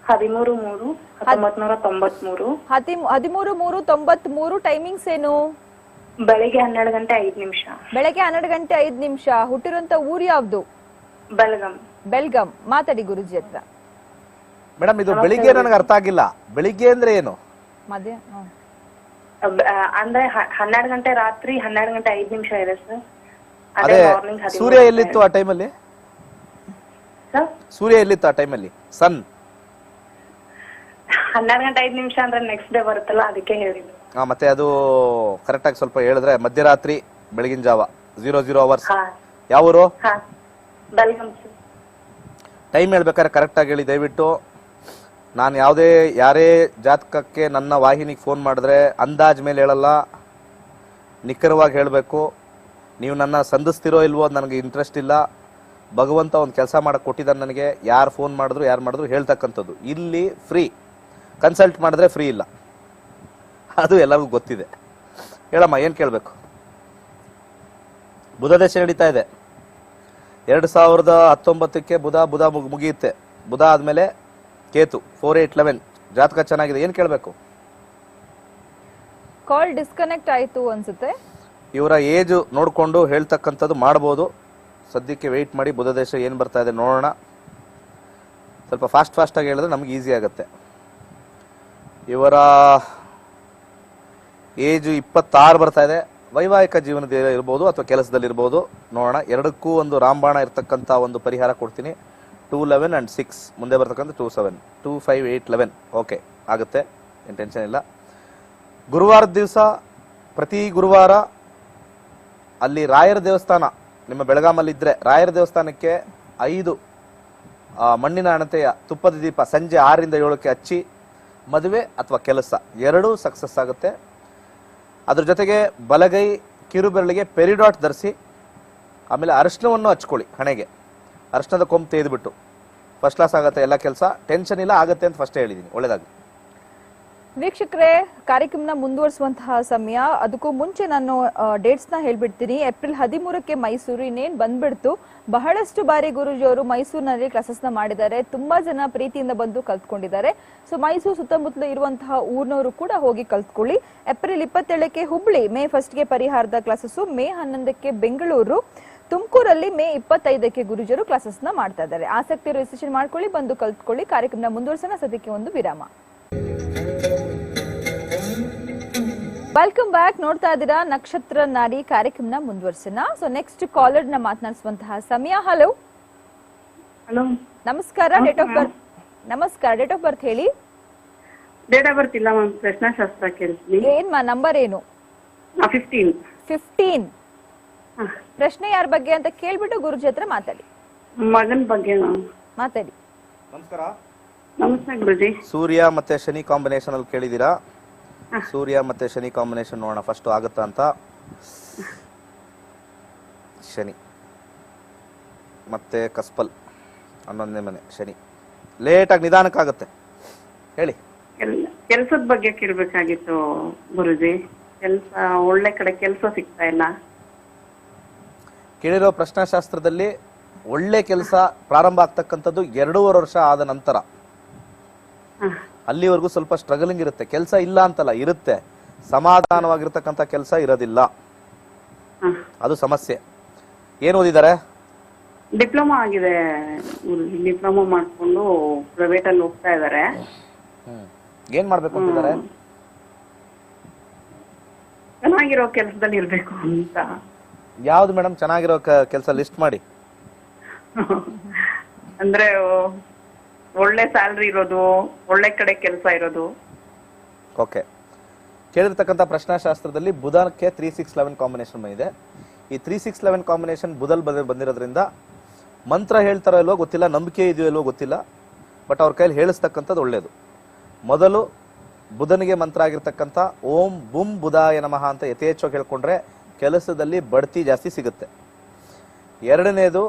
13/3/1993. 13/3/93. ಟೈಮಿಂಗ್ಸ್ ಏನು? ಬೆಳಿಗ್ಗೆ 12:05. ಬೆಳಗ್ಗೆ 12:05. ಹುಟ್ಟಿರುವಂತ ಊರು ಯಾವ್ದು? ಬೆಲ್ಗಂ. ಮಾತಾಡಿ ಗುರುಜಿ ಹತ್ರ. ಮೇಡಮ್, ಇದು ಬೆಳಿಗ್ಗೆ ನನಗೆ ಅರ್ಥ ಆಗಿಲ್ಲ. ಬೆಳಿಗ್ಗೆ ಅಂದ್ರೆ ಏನು? ಮಧ್ಯ ಅಂದ್ರೆ 12 ಗಂಟೆ ರಾತ್ರಿ 12:05 ಇದೆ ಸರ್. ಅದೇ ಸೂರ್ಯ ಎಲ್ಲಿತ್ತು ಆ ಟೈಮಲ್ಲಿ? ಸೂರ್ಯ ಎಲ್ಲಿತ್ತು ಆ ಟೈಮಲ್ಲಿ? ಸನ್ 12:05 ಅಂದ್ರೆ ನೆಕ್ಸ್ಟ್ ಡೇ ಬರುತ್ತಲ್ಲ, ಅದಕ್ಕೆ ಹೇಳಿದ್ರು. ಮತ್ತೆ ಅದು ಕರೆಕ್ಟ್ ಆಗಿ ಸ್ವಲ್ಪ ಹೇಳಿದ್ರೆ ಮಧ್ಯರಾತ್ರಿ ಬೆಳಗಿನ ಜಾವ 00 hours. ಯಾವ ಊರು? ಟೈಮ್ ಹೇಳ್ಬೇಕಾದ್ರೆ ಕರೆಕ್ಟ್ ಆಗಿ ಹೇಳಿ ದಯವಿಟ್ಟು. ನಾನು ಯಾರೇ ಜಾತಕಕ್ಕೆ ನನ್ನ ವಾಹಿನಿಗೆ ಫೋನ್ ಮಾಡಿದ್ರೆ ಅಂದಾಜ್ ಮೇಲೆ ಹೇಳಲ್ಲ, ನಿಖರವಾಗಿ ಹೇಳಬೇಕು. ನೀವು ನನ್ನ ಸಂಧಿಸ್ತಿರೋ ಇಲ್ವೋ ಅದು ನನಗೆ ಇಂಟ್ರೆಸ್ಟ್ ಇಲ್ಲ. ಭಗವಂತ ಒಂದು ಕೆಲಸ ಮಾಡಕ್ಕೆ ಕೊಟ್ಟಿದ್ದಾನೆ ನನಗೆ. ಯಾರು ಫೋನ್ ಮಾಡಿದ್ರು ಹೇಳ್ತಕ್ಕಂಥದ್ದು. ಇಲ್ಲಿ ಫ್ರೀ, ಕನ್ಸಲ್ಟ್ ಮಾಡಿದ್ರೆ ಫ್ರೀ ಇಲ್ಲ, ಅದು ಎಲ್ಲರಿಗೂ ಗೊತ್ತಿದೆ. ಹೇಳಮ್ಮ, ಏನು ಕೇಳಬೇಕು? ಬುಧ ದಶೆ ನಡೀತಾ ಇದೆ. 2019ಕ್ಕೆ ಬುಧ ಮುಗಿಯುತ್ತೆ. ಬುಧ ಆದ್ಮೇಲೆ ಕೇತು 4-8-11. ಜಾತಕ ಚೆನ್ನಾಗಿದೆ. ಏನ್ ಕೇಳಬೇಕು? ಕಾಲ್ ಡಿಸ್ಕನೆಕ್ಟ್ ಆಯ್ತು ಅನ್ಸುತ್ತೆ. ಇವರ ಏಜ್ ನೋಡ್ಕೊಂಡು ಹೇಳ್ತಕ್ಕಂಥದ್ದು ಮಾಡಬಹುದು. ಸದ್ಯಕ್ಕೆ ವೆಯ್ಟ್ ಮಾಡಿ. ಬುಧ ದೇಶ ಏನ್ ಬರ್ತಾ ಇದೆ ನೋಡೋಣ. ಸ್ವಲ್ಪ ಫಾಸ್ಟಾಗಿ ಹೇಳಿದ್ರೆ ನಮ್ಗೆ ಈಸಿ ಆಗುತ್ತೆ. ಇವರ ಏಜು 26 ಬರ್ತಾ ಇದೆ. ವೈವಾಹಿಕ ಜೀವನದಲ್ಲಿ ಇರ್ಬೋದು ಅಥವಾ ಕೆಲಸದಲ್ಲಿ ಇರ್ಬೋದು. ನೋಡೋಣ, ಎರಡಕ್ಕೂ ಒಂದು ರಾಮಬಾಣ ಇರ್ತಕ್ಕಂಥ ಒಂದು ಪರಿಹಾರ ಕೊಡ್ತೀನಿ. 2, 11 and 6 ಮುಂದೆ ಬರ್ತಕ್ಕಂಥ 2, 7, 2, 5, 8, 11 ಓಕೆ ಆಗುತ್ತೆ, ಏನು ಟೆನ್ಷನ್ ಇಲ್ಲ. ಗುರುವಾರದ ದಿವಸ ಪ್ರತಿ ಗುರುವಾರ ಅಲ್ಲಿ ರಾಯರ ದೇವಸ್ಥಾನ ನಿಮ್ಮ ಬೆಳಗಾಮಲ್ಲಿದ್ದರೆ ರಾಯರ ದೇವಸ್ಥಾನಕ್ಕೆ 5 ಮಣ್ಣಿನ ಹಣತೆಯ ತುಪ್ಪದ ದೀಪ ಸಂಜೆ 6ರಿಂದ 7ಕ್ಕೆ ಹಚ್ಚಿ ಮದುವೆ ಅಥವಾ ಕೆಲಸ ಎರಡೂ ಸಕ್ಸಸ್ ಆಗುತ್ತೆ. ಅದ್ರ ಜೊತೆಗೆ ಬಲಗೈ ಕಿರುಬೆರಳಿಗೆ ಪೆರಿಡಾಟ್ ಧರಿಸಿ ಆಮೇಲೆ ಅರಿಶಿನವನ್ನು ಹಚ್ಕೊಳ್ಳಿ. ಹಣೆಗೆ ಅರಿಶಿನದ ಕೊಂಬು ತೆಗೆದುಬಿಟ್ಟು ಫಸ್ಟ್ ಕ್ಲಾಸ್ ಆಗುತ್ತೆ ಎಲ್ಲ ಕೆಲಸ, ಟೆನ್ಷನ್ ಇಲ್ಲ, ಆಗುತ್ತೆ ಅಂತ ಫಸ್ಟ್ ಹೇಳಿದ್ದೀನಿ. ಒಳ್ಳೆಯದಾಗಲಿ ವೀಕ್ಷಕರೇ, ಕಾರ್ಯಕ್ರಮನ ಮುಂದುವರಿಸುವಂತಹ ಸಮಯ. ಅದಕ್ಕೂ ಮುಂಚೆ ನಾನು ಡೇಟ್ಸ್ನ ಹೇಳ್ಬಿಡ್ತೀನಿ. ಏಪ್ರಿಲ್ 13ಕ್ಕೆ ಮೈಸೂರು ಇನ್ನೇನು ಬಂದ್ಬಿಡ್ತು. ಬಹಳಷ್ಟು ಬಾರಿ ಗುರೂಜಿಯವರು ಮೈಸೂರಿನಲ್ಲಿ ಕ್ಲಾಸಸ್ನ ಮಾಡಿದ್ದಾರೆ. ತುಂಬಾ ಜನ ಪ್ರೀತಿಯಿಂದ ಬಂದು ಕಲ್ತ್ಕೊಂಡಿದ್ದಾರೆ. ಸೊ ಮೈಸೂರು ಸುತ್ತಮುತ್ತಲು ಇರುವಂತಹ ಊರಿನವರು ಕೂಡ ಹೋಗಿ ಕಲ್ತ್ಕೊಳ್ಳಿ. ಏಪ್ರಿಲ್ 27ಕ್ಕೆ ಹುಬ್ಳಿ, ಮೇ 1ಗೆ ಪರಿಹಾರದ ಕ್ಲಾಸಸ್ಸು, ಮೇ 11ಕ್ಕೆ ಬೆಂಗಳೂರು, ತುಮಕೂರಲ್ಲಿ ಮೇ 25ಕ್ಕೆ ಗುರೂಜಿಯವರು ಕ್ಲಾಸಸ್ನ ಮಾಡ್ತಾ ಇದ್ದಾರೆ. ಆಸಕ್ತಿ ರಿಜಿಸ್ಟ್ರೇಷನ್ ಮಾಡ್ಕೊಳ್ಳಿ, ಬಂದು ಕಲ್ತ್ಕೊಳ್ಳಿ. ಕಾರ್ಯಕ್ರಮನ ಮುಂದುವರಿಸೋಣ. ಸದ್ಯಕ್ಕೆ ಒಂದು ವಿರಾಮ. Welcome back. ನೋಡ್ತಾ ಇದ್ದೀರಾ ನಕ್ಷತ್ರ ನಾಡಿ ಕಾರ್ಯಕ್ರಮನ ಮುಂದುವರಿಸೋಣ. ಸೊ ನೆಕ್ಸ್ಟ್ ಕಾಲರ್ ನ ಮಾತನಾಡಿಸುವಂತಹ ಸಮಯ. ಹಲೋ ಹಲೋ, ನಮಸ್ಕಾರ. Date of birth date of birth ಹೇಳಿ. ಡೇಟ್ ಆಫ್ ಬರ್ತ್ ಇಲ್ಲ ಮ್ಯಾಮ್, ಪ್ರಶ್ನಾಶಾಸ್ತ್ರ ಕೇಳ್ತೀನಿ. ಏನ್ಮಾ ನಂಬರ್ ಏನು? 15. ಪ್ರಶ್ನೆ ಯಾರ ಬಗ್ಗೆ ಅಂತ ಕೇಳ್ಬಿಟ್ಟು ಗುರುಜಿ ಹತ್ರ ಮಾತಾಡಿ. ಮಗನ ಬಗ್ಗೆ ಮಾತಾಡಿ. ನಮಸ್ಕಾರ. ನಮಸ್ತೆ ಗುರುಜಿ. ಸೂರ್ಯ ಮತ್ತೆ ಶನಿ ಕಾಂಬಿನೇಷನ್ ಅಲ್ಲಿ ಕೇಳಿದ್ದೀರಾ. ಸೂರ್ಯ ಮತ್ತೆ ಶನಿ ಕಾಂಬಿನೇಷನ್ ನೋಡೋಣ ಫಸ್ಟ್ ಆಗುತ್ತಾ ಅಂತ. ಶನಿ ಮತ್ತೆ ಕಸ್ಪಲ್ 11ನೇ ಮನೆ ಶನಿ, ಲೇಟಾಗಿ ನಿಧಾನಕ್ಕಾಗುತ್ತೆ. ಹೇಳಿ. ಕೆಲ್ಸದ ಬಗ್ಗೆ ಕೇಳ್ಬೇಕಾಗಿತ್ತು ಗುರುಜಿ. ಕೆಲ್ಸ ಒಳ್ಳೆ ಕಡೆ ಕೆಲ್ಸ ಸಿಗ್ತಾ ಇಲ್ಲ. ಕೇಳಿರೋ ಪ್ರಶ್ನಾಶಾಸ್ತ್ರದಲ್ಲಿ ಒಳ್ಳೆ ಕೆಲಸ ಪ್ರಾರಂಭ ಆಗ್ತಕ್ಕಂಥದ್ದು 2.5 ವರ್ಷ ಆದ ನಂತರ. ಅಲ್ಲಿವರೆಗೂ ಸ್ವಲ್ಪ ಸ್ಟ್ರಗಲಿಂಗ್ ಇರುತ್ತೆ. ಕೆಲಸ ಇಲ್ಲ ಅಂತಲ್ಲ, ಇರುತ್ತೆ, ಸಮಾಧಾನವಾಗಿರ್ತಕ್ಕಂಥ ಕೆಲಸ ಇರೋದಿಲ್ಲ, ಅದು ಸಮಸ್ಯೆ. ಏನು ಓದಿದ್ದಾರೆ? ಡಿಪ್ಲೊಮಾ ಆಗಿದೆ ಗುರುಜಿ. ಡಿಪ್ಲೊಮಾ ಮಾಡ್ಕೊಂಡು ಪ್ರೈವೇಟ್ ಅಲ್ಲಿ ಹೋಗ್ತಾ ಇದಾರೆ. ಏನ್ ಮಾಡ್ಬೇಕು ಅಂತಿದ್ದಾರೆ? ಚೆನ್ನಾಗಿರೋ ಕೆಲ್ಸದಲ್ಲಿ ಇರ್ಬೇಕು ಅಂತ. ಯಾವ್ದು ಮೇಡಮ್ ಚೆನ್ನಾಗಿರೋ ಕೆಲಸ ಲಿಸ್ಟ್ ಮಾಡಿ. ಅಂದ್ರೆ ಒಳ್ಳೆ ಸ್ಯಾಲ್ರಿ ಇರೋದು, ಒಳ್ಳೆ ಕಡೆ ಕೆಲಸ ಇರೋದು. ಓಕೆ, ಕೇಳಿರ್ತಕ್ಕಂಥ ಪ್ರಶ್ನಾಶಾಸ್ತ್ರದಲ್ಲಿ ಬುಧಕ್ಕೆ 3-6-11 ಕಾಂಬಿನೇಷನ್ ಬಂದಿದೆ. ಈ 3-6-11 ಕಾಂಬಿನೇಷನ್ ಬುಧಲ್ ಬಂದಿರೋದ್ರಿಂದ ಮಂತ್ರ ಹೇಳ್ತಾರೋ ಇಲ್ವೋ ಗೊತ್ತಿಲ್ಲ, ನಂಬಿಕೆ ಇದೆಯೋ ಇಲ್ವೋ ಗೊತ್ತಿಲ್ಲ, ಬಟ್ ಅವ್ರ ಕೈಲಿ ಹೇಳಿಸ್ತಕ್ಕಂಥದ್ದು ಒಳ್ಳೇದು. ಮೊದಲು ಬುಧನಿಗೆ ಮಂತ್ರ ಆಗಿರ್ತಕ್ಕಂಥ ಓಂ ಬುಂ ಬುಧಾಯ ನಮಃ ಅಂತ ಯಥೇಚ್ಛವಾಗಿ ಹೇಳ್ಕೊಂಡ್ರೆ ಕೆಲಸದಲ್ಲಿ ಬಡ್ತಿ ಜಾಸ್ತಿ ಸಿಗುತ್ತೆ. ಎರಡನೇದು,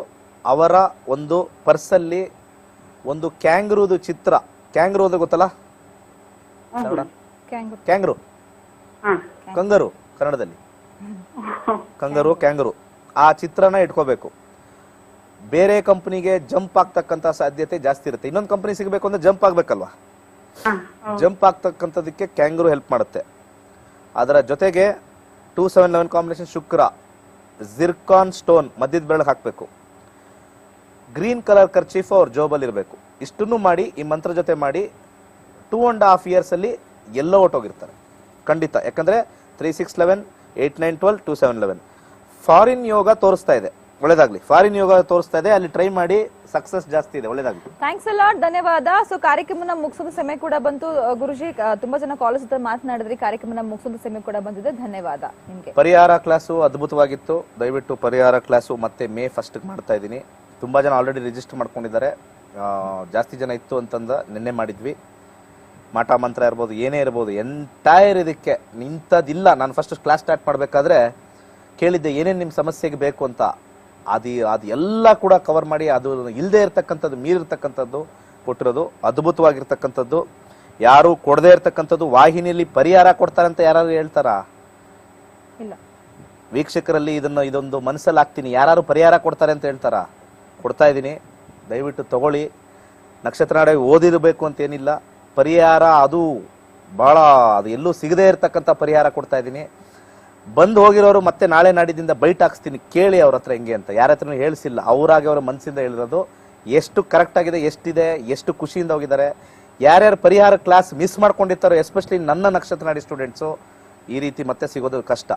ಅವರ ಒಂದು ಪರ್ಸಲ್ಲಿ ಒಂದು ಕ್ಯಾಂಗ್ರೂದು ಚಿತ್ರ. ಕ್ಯಾಂಗ್ರೂ ಅಂದ್ರೆ ಗೊತ್ತಲ್ಲ? ಕ್ಯಾಂಗ್ರೂ, ಕಂಗರು ಕನ್ನಡದಲ್ಲಿ ಕಂಗರು, ಕ್ಯಾಂಗರು, ಆ ಚಿತ್ರನ ಇಟ್ಕೋಬೇಕು. ಬೇರೆ ಕಂಪನಿಗೆ ಜಂಪ್ ಆಗ್ತಕ್ಕಂಥ ಸಾಧ್ಯತೆ ಜಾಸ್ತಿ ಇರುತ್ತೆ. ಇನ್ನೊಂದು ಕಂಪನಿ ಸಿಗಬೇಕು ಅಂದ್ರೆ ಜಂಪ್ ಆಗ್ಬೇಕಲ್ವಾ? ಜಂಪ್ ಆಗ್ತಕ್ಕಂಥದಕ್ಕೆ ಕ್ಯಾಂಗರು ಹೆಲ್ಪ್ ಮಾಡುತ್ತೆ. ಅದರ ಜೊತೆಗೆ 2-7-11 ಕಾಂಬಿನೇಷನ್ ಶುಕ್ರ, ಜಿರ್ಕಾನ್ ಸ್ಟೋನ್ ಮಧ್ಯದ ಬೆರಳಿಗೆ ಹಾಕ್ಬೇಕು. ಗ್ರೀನ್ ಕಲರ್ ಕರ್ಚೀಫ್ ಅವ್ರ ಜೋಬಲ್ಲಿ ಇರಬೇಕು. ಇಷ್ಟನ್ನು ಮಾಡಿ, ಈ ಮಂತ್ರ ಜೊತೆ ಮಾಡಿ 2.5 years ಅಲ್ಲಿ ಎಲ್ಲೋ ಹೊಟ್ಟೋಗಿರ್ತಾರೆ ಖಂಡಿತ. ಯಾಕಂದ್ರೆ 3-6-11, 8-9-12, 2-7-11 ಫಾರಿನ್ ಯೋಗ ತೋರಿಸ್ತಾ ಇದೆ. ಒಳ್ಳೇದಾಗ್ಲಿ, ಫಾರಿನ್ ಯೋಗ ತೋರಿಸ್ತಾ ಇದೆ, ಅಲ್ಲಿ ಟ್ರೈ ಮಾಡಿ, ಸಕ್ಸಸ್ ಜಾಸ್ತಿ ಇದೆ. ಒಳ್ಳೇದಾಗ್ಲಿ, ಥ್ಯಾಂಕ್ಸ್ ಅಲಾಟ್, ಧನ್ಯವಾದ. ಸೊ ಕಾರ್ಯಕ್ರಮನ ಮುಗಿಸೋದು ಸಮಯ ಕೂಡ ಬಂತು ಗುರುಜಿ. ತುಂಬಾ ಜನ ಕಾಲೇಜ್ ಹತ್ರ ಮಾತನಾಡಿದ್ರಿ, ಕಾರ್ಯಕ್ರಮನ ಮುಗಿಸೋದು ಸಮಯ ಕೂಡ ಬಂದಿದೆ. ಧನ್ಯವಾದ ನಿಮ್ಗೆ. ಪರಿಹಾರ ಕ್ಲಾಸು ಅದ್ಭುತವಾಗಿತ್ತು. ದಯವಿಟ್ಟು ಪರಿಹಾರ ಕ್ಲಾಸು ಮತ್ತೆ ಮೇ 1ಗೆ ಮಾಡ್ತಾ ಇದ್ದೀನಿ. ತುಂಬಾ ಜನ ಆಲ್ರೆಡಿ ರಿಜಿಸ್ಟರ್ ಮಾಡ್ಕೊಂಡಿದ್ದಾರೆ. ಜಾಸ್ತಿ ಜನ ಇತ್ತು ಅಂತಂದ ನಿನ್ನೆ ಮಾಡಿದ್ವಿ. ಮಾಟ ಮಂತ್ರ ಇರ್ಬೋದು, ಏನೇ ಇರ್ಬೋದು, ಎಂಟೈರ್ ಇದಕ್ಕೆ ನಿಂತದಿಲ್ಲ. ನಾನು ಫಸ್ಟ್ ಕ್ಲಾಸ್ ಸ್ಟಾರ್ಟ್ ಮಾಡಬೇಕಾದ್ರೆ ಕೇಳಿದ್ದೆ ಏನೇನು ನಿಮ್ಮ ಸಮಸ್ಯೆಗೆ ಬೇಕು ಅಂತ. ಅದು ಎಲ್ಲ ಕೂಡ ಕವರ್ ಮಾಡಿ, ಅದು ಇಲ್ಲದೆ ಇರ್ತಕ್ಕಂಥದ್ದು, ಮೀರಿರ್ತಕ್ಕಂಥದ್ದು ಕೊಟ್ಟಿರೋದು ಅದ್ಭುತವಾಗಿರ್ತಕ್ಕಂಥದ್ದು. ಯಾರು ಕೊಡದೇ ಇರ್ತಕ್ಕಂಥದ್ದು. ವಾಹಿನಿಯಲ್ಲಿ ಪರಿಹಾರ ಕೊಡ್ತಾರೆ ಅಂತ ಯಾರು ಹೇಳ್ತಾರಾ? ಇಲ್ಲ. ವೀಕ್ಷಕರಲ್ಲಿ ಇದೊಂದು ಮನಸ್ಸಲ್ಲಿ ಹಾಕ್ತೀನಿ, ಯಾರು ಪರಿಹಾರ ಕೊಡ್ತಾರೆ ಅಂತ ಹೇಳ್ತಾರಾ? ಕೊಡ್ತಾ ಇದ್ದೀನಿ, ದಯವಿಟ್ಟು ತಗೊಳ್ಳಿ. ನಕ್ಷತ್ರ ನಾಡಿ ಓದಿರಬೇಕು ಅಂತೇನಿಲ್ಲ, ಪರಿಹಾರ ಅದು ಭಾಳ, ಅದು ಎಲ್ಲೂ ಸಿಗದೇ ಇರತಕ್ಕಂಥ ಪರಿಹಾರ ಕೊಡ್ತಾ ಇದ್ದೀನಿ. ಬಂದು ಹೋಗಿರೋರು ಮತ್ತೆ ನಾಳೆ ನಾಡಿದಿಂದ ಬೈಟ್ ಹಾಕ್ಸ್ತೀನಿ, ಕೇಳಿ ಅವ್ರ ಹತ್ರ ಹೆಂಗೆ ಅಂತ. ಯಾರ ಹತ್ರನೂ ಹೇಳಿಸಿಲ್ಲ, ಅವರಾಗಿ ಅವರ ಮನಸ್ಸಿಂದ ಹೇಳಿರೋದು. ಎಷ್ಟು ಕರೆಕ್ಟ್ ಆಗಿದೆ, ಎಷ್ಟಿದೆ, ಎಷ್ಟು ಖುಷಿಯಿಂದ ಹೋಗಿದ್ದಾರೆ, ಯಾರ್ಯಾರು ಪರಿಹಾರ ಕ್ಲಾಸ್ ಮಿಸ್ ಮಾಡ್ಕೊಂಡಿರ್ತಾರೋ ಎಸ್ಪೆಷಲಿ ನನ್ನ ನಕ್ಷತ್ರ ನಾಡಿ ಸ್ಟೂಡೆಂಟ್ಸು ಈ ರೀತಿ ಮತ್ತೆ ಸಿಗೋದು ಕಷ್ಟ.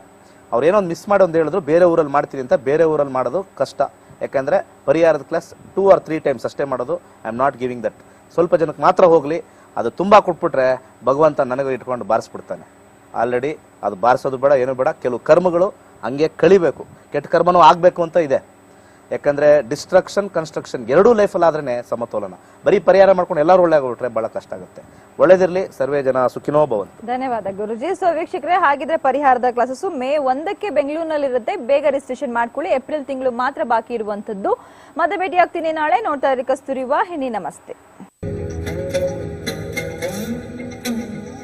ಅವ್ರೇನೋ ಒಂದು ಮಿಸ್ ಮಾಡಿ ಒಂದು ಹೇಳಿದ್ರು ಬೇರೆ ಊರಲ್ಲಿ ಮಾಡ್ತೀನಿ ಅಂತ, ಬೇರೆ ಊರಲ್ಲಿ ಮಾಡೋದು ಕಷ್ಟ. ಯಾಕಂದರೆ ಪರಿಹಾರದ ಕ್ಲಾಸ್ 2 or 3 times ಅಷ್ಟೇ ಮಾಡೋದು. I am not giving that. ಸ್ವಲ್ಪ ಜನಕ್ಕೆ ಮಾತ್ರ ಹೋಗಲಿ. ಅದು ತುಂಬ ಕೊಟ್ಬಿಟ್ರೆ ಭಗವಂತ ನನಗೆ ಇಟ್ಕೊಂಡು ಬಾರಿಸ್ಬಿಡ್ತಾನೆ. ಆಲ್ರೆಡಿ ಅದು ಬಾರಿಸೋದು ಬೇಡ, ಏನೂ ಬೇಡ. ಕೆಲವು ಕರ್ಮಗಳು ಹಂಗೆ ಕಳಿಬೇಕು, ಕೆಟ್ಟ ಕರ್ಮನೂ ಆಗಬೇಕು ಅಂತ ಇದೆ. ಯಾಕಂದರೆ ಡಿಸ್ಟ್ರಕ್ಷನ್ ಕನ್ಸ್ಟ್ರಕ್ಷನ್ ಎರಡೂ ಲೈಫಲ್ಲಿ ಆದ್ರೇ ಸಮತೋಲನ. ಬರೀ ಪರಿಹಾರ ಮಾಡ್ಕೊಂಡು ಎಲ್ಲರೂ ಒಳ್ಳೆ ಆಗ್ಬಿಟ್ರೆ ಭಾಳ ಕಷ್ಟ ಆಗುತ್ತೆ. ಒಳ್ಳೇದಿರಲಿ, ಸರ್ವೇ ಜನ ಸುಖಿನೋ ಭವಂತು. ಧನ್ಯವಾದ ಗುರುಜಿ. ಸೊ ವೀಕ್ಷಕರೇ, ಹಾಗಿದ್ರೆ ಪರಿಹಾರದ ಕ್ಲಾಸಸ್ ಮೇ 1ಕ್ಕೆ ಬೆಂಗಳೂರಿನಲ್ಲಿ ಇರುತ್ತೆ. ಬೇಗ ರಿಜಿಸ್ಟ್ರೇಷನ್ ಮಾಡ್ಕೊಳ್ಳಿ. ಏಪ್ರಿಲ್ ತಿಂಗಳು ಮಾತ್ರ ಬಾಕಿ ಇರುವಂತದ್ದು. ಮತ್ತೆ ಭೇಟಿ ಆಗ್ತೀನಿ ನಾಳೆ. ನೋಡ್ತಾ ಇರಿ ಕಸ್ತೂರಿ ವಾಹಿನಿ. ನಮಸ್ತೆ.